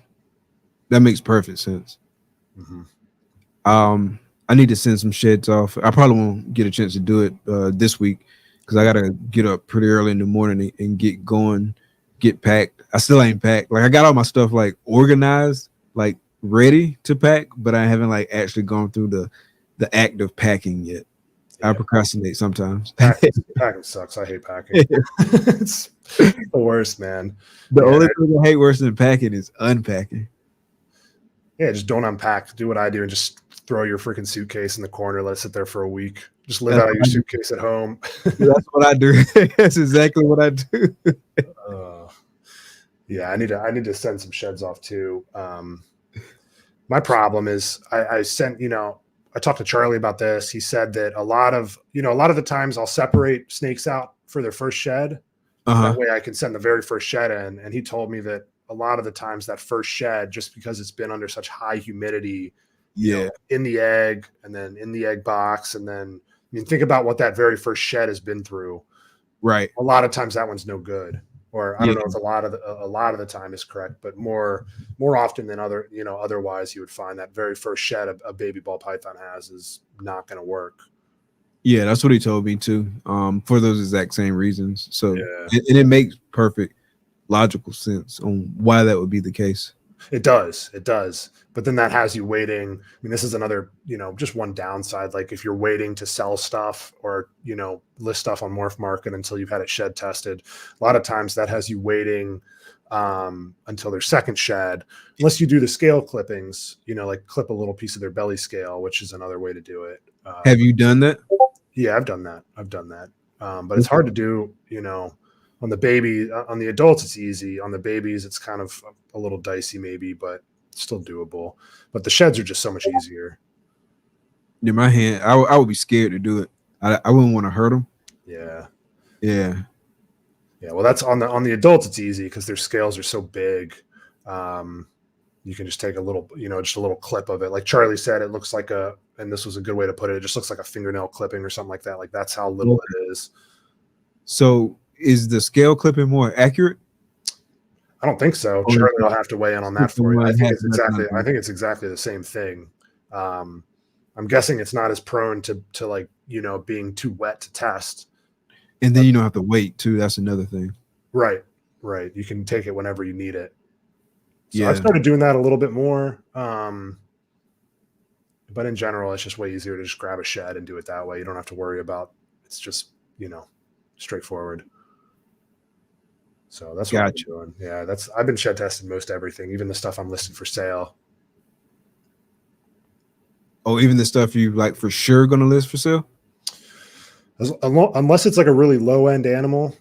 that makes perfect sense. Mm-hmm. I need to send some sheds off. I probably won't get a chance to do it this week because I gotta get up pretty early in the morning and get going, get packed. I still ain't packed. Like I got all my stuff like organized, like ready to pack, but I haven't like actually gone through the act of packing yet. Yeah. I procrastinate sometimes. Packing sucks. I hate packing. It's the worst, man. The only thing I hate worse than packing is unpacking. Yeah, just don't unpack. Do what I do and just throw your freaking suitcase in the corner. Let it sit there for a week. Just live out of your suitcase at home. That's what I do. That's exactly what I do. Yeah, I need to send some sheds off too. My problem is I sent, I talked to Charlie about this. He said that a lot of the times I'll separate snakes out for their first shed. That way I can send the very first shed in. And he told me that a lot of the times that first shed, just because it's been under such high humidity, in the egg and then in the egg box. And then, think about what that very first shed has been through. Right. A lot of times that one's no good. Or I don't know if a lot of the time is correct, but more often than otherwise you would find that very first shed a baby ball python has is not going to work. Yeah, that's what he told me too. For those exact same reasons. So it makes perfect logical sense on why that would be the case. It does. But then that has you waiting. This is another, just one downside. Like if you're waiting to sell stuff or, list stuff on Morph Market until you've had it shed tested, a lot of times that has you waiting until their second shed, unless you do the scale clippings, like clip a little piece of their belly scale, which is another way to do it. Have you done that? Yeah, I've done that. But it's hard to do, on the baby, on the adults, it's easy. On the babies, it's kind of a little dicey maybe, but still doable. But the sheds are just so much easier. In my hand, I would be scared to do it. I wouldn't want to hurt them. Yeah. Well, that's on the adults. It's easy because their scales are so big. You can just take a little, just a little clip of it. Like Charlie said, it looks like and this was a good way to put it. It just looks like a fingernail clipping or something like that. Like that's how little it is. So is the scale clipping more accurate? I don't think so. Charlie will have to weigh in on that for you. I think it's exactly the same thing. I'm guessing it's not as prone to like, being too wet to test. And then you don't have to wait too. That's another thing. Right. You can take it whenever you need it. So I've started doing that a little bit more. But in general, it's just way easier to just grab a shed and do it that way. You don't have to worry about it's just, straightforward. So that's what I'm doing. Yeah, I've been shed testing most everything, even the stuff I'm listed for sale. Oh, even the stuff you like for sure gonna list for sale? Unless it's like a really low end animal,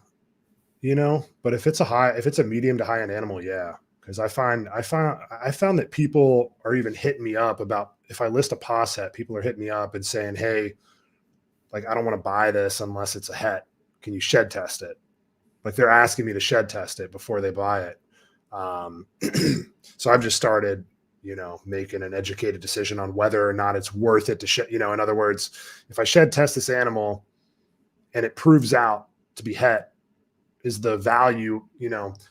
but if it's a medium to high end animal, yeah. Because I found that people are even hitting me up about if I list a POS het, people are hitting me up and saying, hey, like I don't want to buy this unless it's a het. Can you shed test it? Like they're asking me to shed test it before they buy it. So I've just started, making an educated decision on whether or not it's worth it to shed. In other words, if I shed test this animal and it proves out to be het, is the value,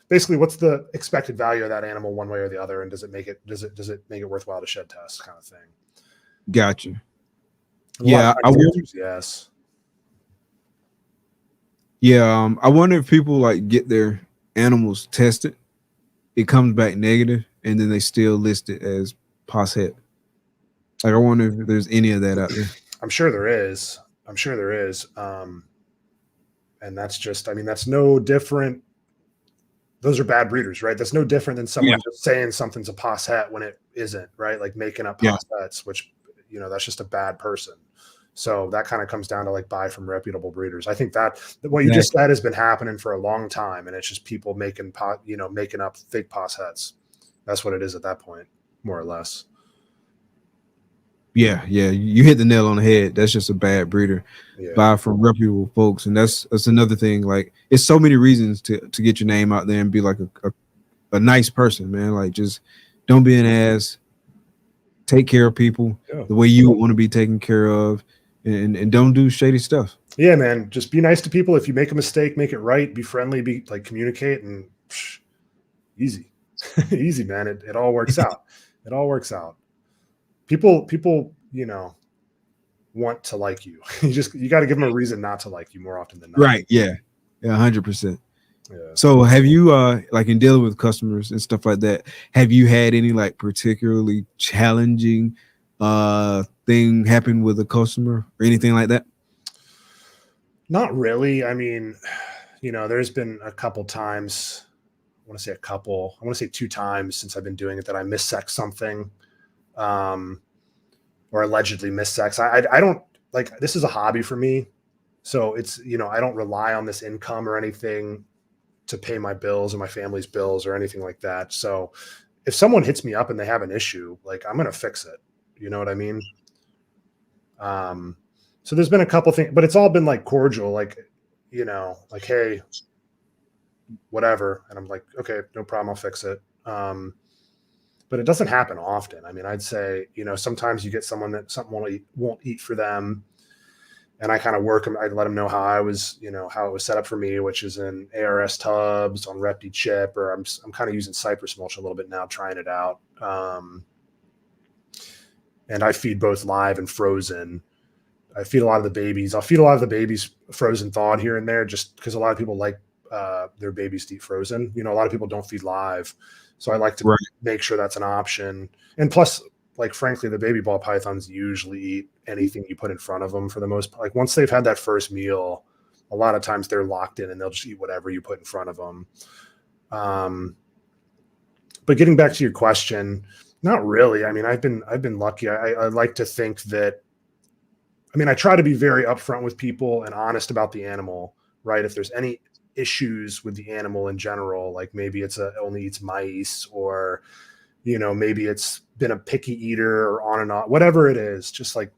basically what's the expected value of that animal one way or the other, and does it make it worthwhile to shed test, kind of thing. Gotcha. Yeah, yes. Yeah, I wonder if people like get their animals tested, it comes back negative, and then they still list it as POS het. Like I wonder if there's any of that out there. I'm sure there is. And that's just, that's no different those are bad breeders, right? That's no different than someone just saying something's a posset when it isn't, right? Like making up possets, which, you know, that's just a bad person. So that kind of comes down to like buy from reputable breeders. I think that what you just said has been happening for a long time, and it's just people making making up fake possets. That's what it is at that point, more or less. Yeah, you hit the nail on the head. That's just a bad breeder. Buy from reputable folks, and that's another thing. Like, it's so many reasons to get your name out there and be like a nice person, man. Like, just don't be an ass. Take care of people the way you want to be taken care of, and don't do shady stuff. Yeah, man. Just be nice to people. If you make a mistake, make it right. Be friendly. Be like, communicate, and easy, easy, man. It all works out. It all works out. People, you know, want to like you. You got to give them a reason not to like you more often than not. Right. Yeah. 100%. Yeah. So have you, like, in dealing with customers and stuff like that, have you had any like particularly challenging thing happen with a customer or anything like that? Not really. I mean, you know, there's been a couple times, I want to say 2 times since I've been doing it that I missexed something. Or allegedly missex. I don't like, this is a hobby for me. So it's, you know, I don't rely on this income or anything to pay my bills or my family's bills or anything like that. So if someone hits me up and they have an issue, like, I'm going to fix it. You know what I mean? So there's been a couple things, but it's all been like cordial, like, you know, like, hey, whatever. And I'm like, okay, no problem. I'll fix it. But it doesn't happen often. I mean, I'd say, you know, sometimes you get someone that something won't eat for them. And I kind of work them. I'd let them know how I was, you know, how it was set up for me, which is in ARS tubs on Repti chip, or I'm kind of using cypress mulch a little bit now, trying it out. And I feed both live and frozen. I feed a lot of the babies. I'll feed a lot of the babies frozen thawed here and there, just because a lot of people like their babies to eat frozen. You know, a lot of people don't feed live. So I like to make sure that's an option. And plus, like, frankly, the baby ball pythons usually eat anything you put in front of them for the most part. Like, once they've had that first meal, a lot of times they're locked in and they'll just eat whatever you put in front of them. But getting back to your question, not really. I mean, I've been lucky. I like to think that, I mean, I try to be very upfront with people and honest about the animal, right? If there's any issues with the animal in general, like maybe it only eats mice, or, you know, maybe it's been a picky eater, or on and on, whatever it is, just like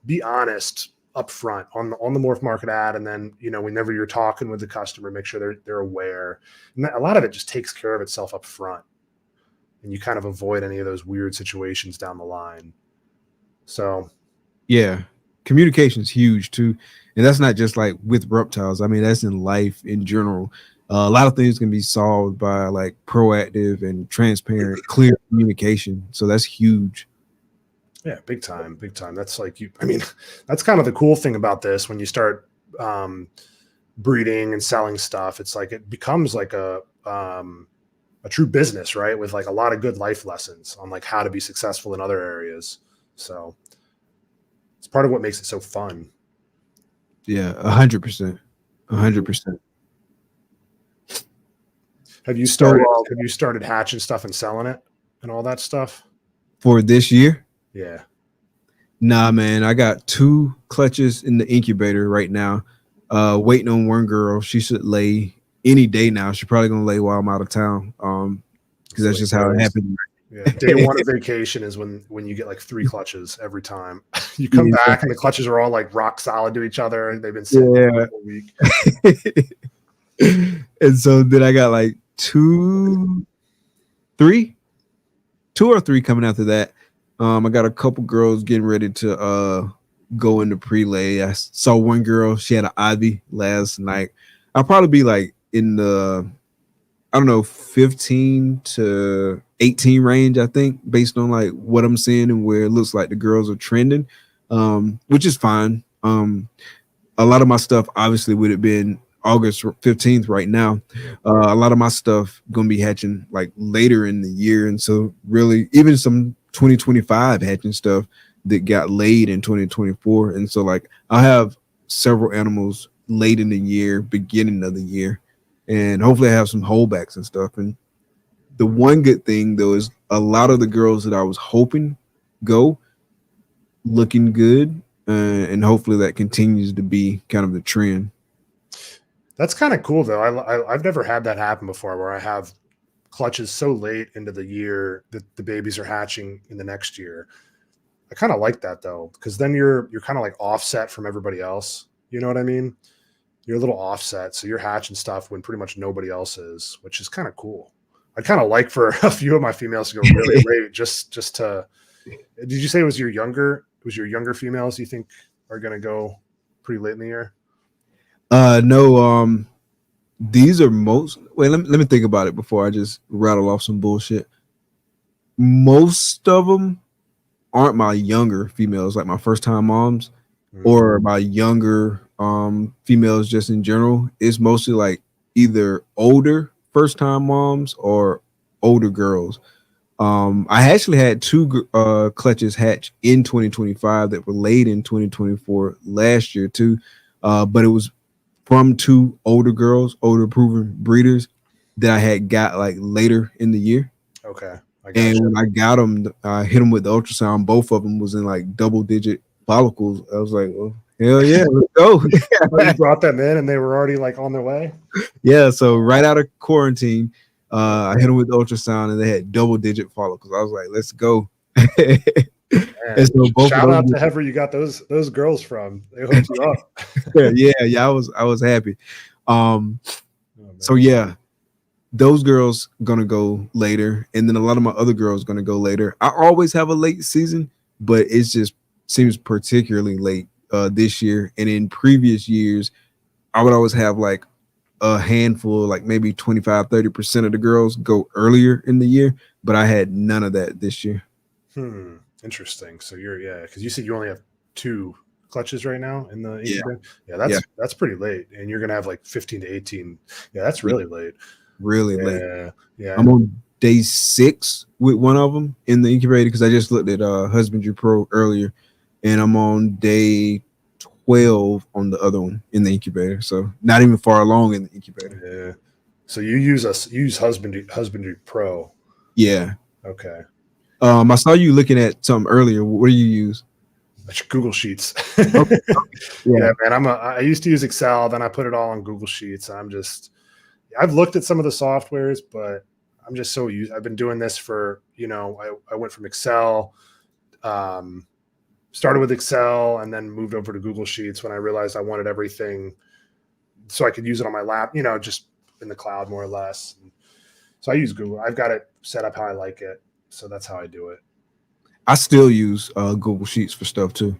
be honest up front on the Morph Market ad. And then, you know, whenever you're talking with the customer, make sure they're aware. And a lot of it just takes care of itself up front, and you kind of avoid any of those weird situations down the line. So yeah, communication is huge too. And that's not just like with reptiles. I mean, that's in life in general. A lot of things can be solved by like proactive and transparent, clear communication. So that's huge. Yeah, big time, big time. That's like I mean, that's kind of the cool thing about this. When you start breeding and selling stuff, it's like it becomes like a true business, right? With like a lot of good life lessons on like how to be successful in other areas. So it's part of what makes it so fun. Yeah, 100%. 100%. Have you started hatching stuff and selling it and all that stuff for this year? Yeah. Nah, man. I got 2 clutches in the incubator right now. Waiting on one girl. She should lay any day now. She's probably gonna lay while I'm out of town. Because that's just how it happened. Yeah, day 1 of vacation is when you get like 3 clutches every time. You come back and the clutches are all like rock solid to each other, and they've been sitting for a week. And so then I got like 2 or 3 coming after that. I got a couple girls getting ready to go into pre-lay. I saw one girl, she had an Ivy last night. I'll probably be like in the, I don't know, 15 to 18 range, I think, based on like what I'm seeing and where it looks like the girls are trending, which is fine. A lot of my stuff, obviously, would have been August 15th right now. A lot of my stuff gonna be hatching like later in the year, and so really even some 2025 hatching stuff that got laid in 2024. And so like I'll have several animals late in the year, beginning of the year, and hopefully I have some holdbacks and stuff. And the one good thing though is a lot of the girls that I was hoping go looking good, and hopefully that continues to be kind of the trend. That's kind of cool though. I've never had that happen before, where I have clutches so late into the year that the babies are hatching in the next year. I kind of like that though, because then you're kind of like offset from everybody else. You know what I mean? You're a little offset, so you're hatching stuff when pretty much nobody else is, which is kind of cool. I'd kind of like for a few of my females to go really late, just to. Did you say it was your younger females you think are going to go pretty late in the year? No. These are most. Wait, let me think about it before I just rattle off some bullshit. Most of them aren't my younger females, like my first time moms, or my younger females just in general. It's mostly like either older first time moms or older girls. I actually had two clutches hatch in 2025 that were laid in 2024 last year too, but it was from two older girls, older proven breeders that I had got like later in the year. Okay. And when I got them, I hit them with the ultrasound. Both of them was in like double-digit follicles. I was like, well, hell yeah, let's go. You brought them in and they were already like on their way? Yeah, so right out of quarantine, I hit them with the ultrasound and they had double-digit follicles. I was like, let's go. And so shout out to whoever you got those girls from. They hooked you up. yeah, I was happy. So yeah, those girls gonna go later, and then a lot of my other girls gonna go later. I always have a late season, but it just seems particularly late this year. And in previous years, I would always have like a handful, like maybe 25-30% of the girls go earlier in the year, but I had none of that this year. Interesting. So because you said you only have 2 clutches right now in the incubator. Yeah, that's pretty late, and you're gonna have like 15 to 18. Yeah, that's really late. Really late. Yeah. I'm on day 6 with one of them in the incubator because I just looked at Husbandry Pro earlier, and I'm on day 12 on the other one in the incubator. So not even far along in the incubator. Yeah. So you use Husbandry Pro. Yeah. Okay. I saw you looking at something earlier. What do you use? Google Sheets. Okay. Yeah, man. I used to use Excel, then I put it all on Google Sheets. I've looked at some of the softwares, but I'm just so used. I've been doing this for, I went from Excel, started with Excel and then moved over to Google Sheets when I realized I wanted everything so I could use it on my lap, just in the cloud more or less. So I use Google. I've got it set up how I like it. So that's how I do it. I still use Google Sheets for stuff too.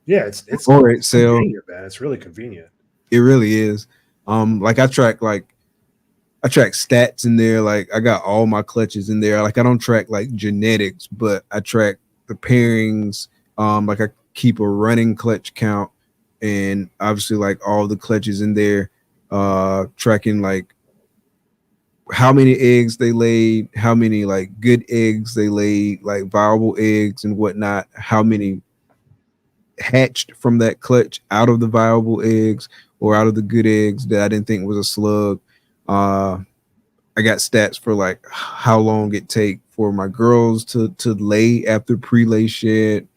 Yeah, it's or Excel. Man. It's really convenient. It really is. Like I track stats in there. Like I got all my clutches in there. Like I don't track like genetics, but I track the pairings. Like I keep a running clutch count, and obviously like all the clutches in there, tracking like how many eggs they laid, how many like good eggs they laid, like viable eggs and whatnot, how many hatched from that clutch out of the viable eggs or out of the good eggs that I didn't think was a slug. I got stats for like how long it take for my girls to lay after pre-lay shed,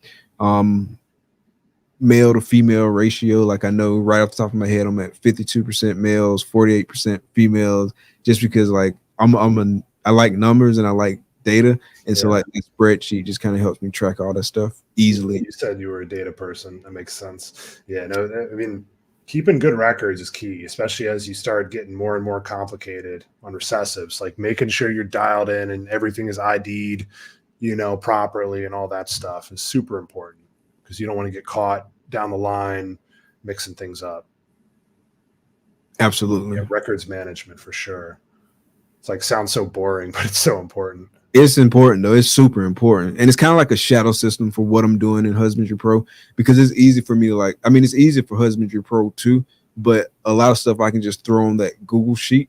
male to female ratio. Like I know right off the top of my head, I'm at 52% males, 48% females, just because like I like numbers and I like data. And so like the spreadsheet just kind of helps me track all that stuff easily. You said you were a data person. That makes sense. Yeah, no, I mean, keeping good records is key, especially as you start getting more and more complicated on recessives, like making sure you're dialed in and everything is ID'd, properly, and all that stuff is super important because you don't want to get caught down the line mixing things up. Absolutely. Yeah, records management for sure. It's like sounds so boring, but it's so important. It's important though. It's super important. And it's kind of like a shadow system for what I'm doing in Husbandry Pro, because it's easy for me to it's easy for Husbandry Pro too, but a lot of stuff I can just throw on that Google sheet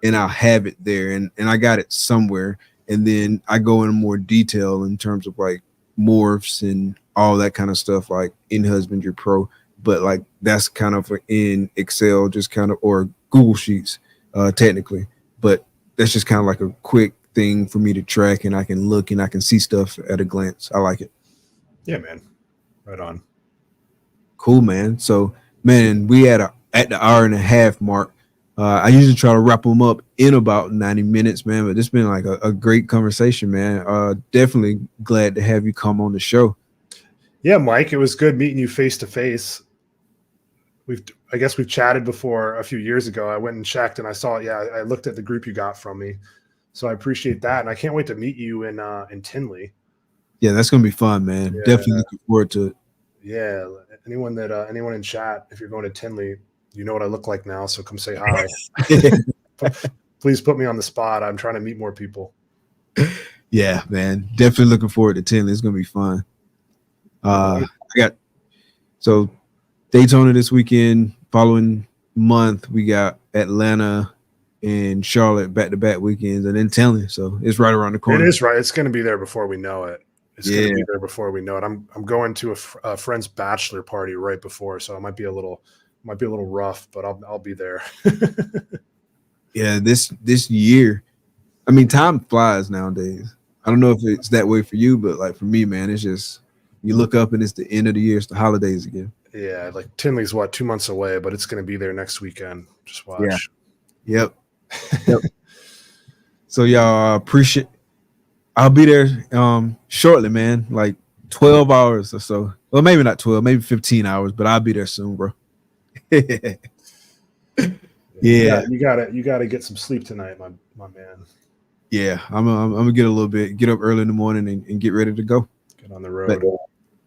and I'll have it there and I got it somewhere. And then I go into more detail in terms of like morphs and all that kind of stuff, like in Husbandry Pro. But like that's kind of in Excel, just kind of, or Google Sheets, technically, but that's just kind of like a quick thing for me to track, and I can look and I can see stuff at a glance. I like it. Yeah, man. Right on. Cool, man. So, man, we at the hour and a half mark. I usually try to wrap them up in about 90 minutes, man, but it's been like a great conversation, man. Definitely glad to have you come on the show. Yeah, Mike, it was good meeting you face to face. I guess we've chatted before a few years ago. I went and checked and I saw, I looked at the group you got from me. So I appreciate that. And I can't wait to meet you in Tinley. Yeah, that's going to be fun, man. Yeah. Definitely looking forward to it. Yeah. Anyone in chat, if you're going to Tinley, you know what I look like now. So come say hi. Please put me on the spot. I'm trying to meet more people. Yeah, man. Definitely looking forward to Tinley. It's going to be fun. So Daytona this weekend. Following month, we got Atlanta and Charlotte back-to-back weekends, and then Tinley. So it's right around the corner. It is right. It's going to be there before we know it. It's going to be there before we know it. I'm going to a friend's bachelor party right before, so it might be a little rough, but I'll be there. Yeah, this year, I mean, time flies nowadays. I don't know if it's that way for you, but like for me, man, it's just you look up and it's the end of the year, it's the holidays again. Yeah, like Tinley's 2 months away, but it's going to be there next weekend. Just watch. Yeah. Yep. So y'all appreciate. I'll be there shortly, man. Like 12 hours or so. Well, maybe not 12, maybe 15 hours, but I'll be there soon, bro. Yeah. You gotta get some sleep tonight, my man. Yeah, I'm gonna get up early in the morning and get ready to go. Get on the road. But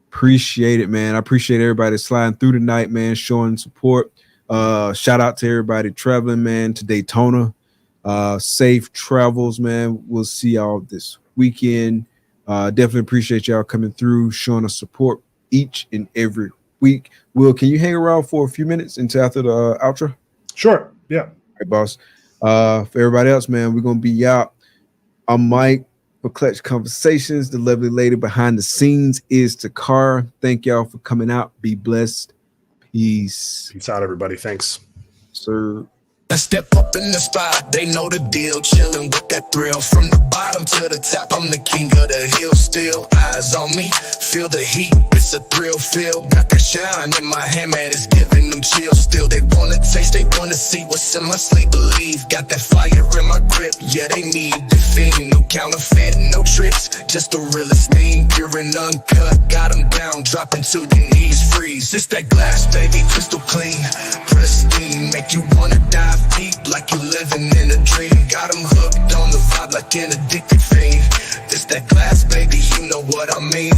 appreciate it, man. I appreciate everybody sliding through tonight, man, showing support. Shout out to everybody traveling, man, to Daytona. Safe travels, man. We'll see y'all this weekend. Definitely appreciate y'all coming through, showing us support each and every week. Will, can you hang around for a few minutes until after the outro? Sure. Yeah. All right, boss. For everybody else, man, we're gonna be out. I'm Mike for Clutch Conversations. The lovely lady behind the scenes is Takara. Thank y'all for coming out. Be blessed. Peace. Peace out, everybody. Thanks. Sir. I step up in the spot, they know the deal, chillin' with that thrill. From the bottom to the top, I'm the king of the hill. Still eyes on me, feel the heat, it's a thrill feel. Got that shine in my hand, man, it's giving them chills. Still they wanna taste, they wanna see what's in my sleep. Believe, got that fire in my grip, yeah they need the fiend. No counterfeit, no tricks, just the realest thing. Pure and uncut, got them down, dropping to your knees, freeze. It's that glass, baby, crystal clean, pristine, make you wanna dive deep like you living in a dream. Got them hooked on the vibe like an addicted fiend. This that glass, baby, you know what I mean.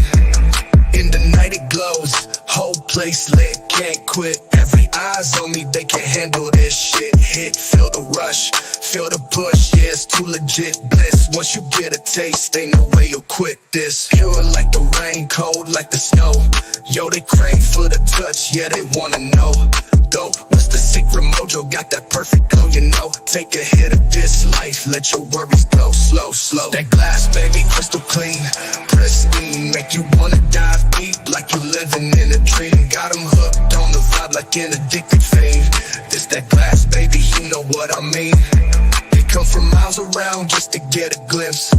In the night it glows, whole place lit, can't quit. Every eyes on me, they can handle this shit. Hit, feel the rush, feel the push, yeah, it's too legit bliss. Once you get a taste, ain't no way you'll quit this. Pure like the rain, cold like the snow. Yo, they crave for the touch, yeah, they wanna know. Dope, what's the secret mojo? Got that perfect glow, you know. Take a hit of this life, let your worries go slow, slow. That glass, baby, crystal clean, pristine, make you wanna dive deep like you living in a dream. Got them hooked on the vibe like an addicted fiend. This that glass, baby, you know what I mean. They come from miles around just to get a glimpse.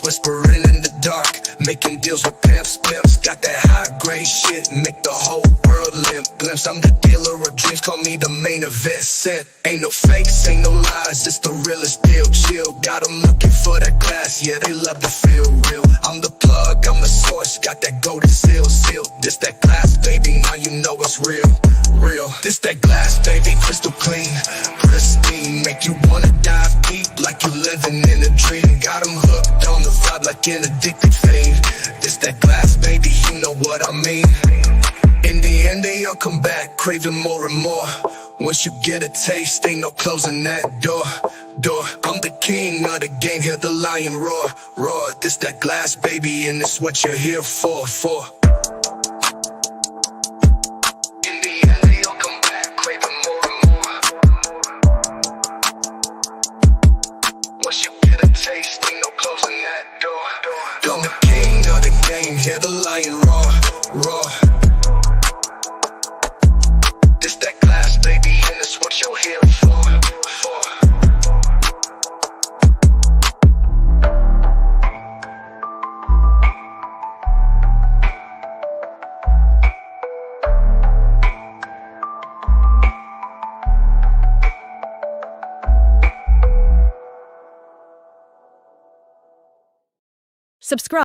Whispering in the dark, making deals with pimps. Got that high grade shit, make the whole world limp. Glimpse, I'm the dealer of dreams, call me the main event set. Ain't no fakes, ain't no lies, it's the realest deal. Chill, got them looking for that glass, yeah, they love to feel real. I'm the plug, I'm the source, got that golden seal. This that glass, baby, now you know it's real. This that glass, baby, crystal clean, pristine, make you wanna dive deep like you living in a dream. Got them hooked on the vibe like an addicted fiend. This that glass, baby, you know what I mean. In the end, they all come back, craving more and more. Once you get a taste, ain't no closing that door. I'm the king of the game, hear the lion roar. This that glass, baby, and it's what you're here for. Hear the lion roar. This that glass, baby, and it's what you're here for. Subscribe.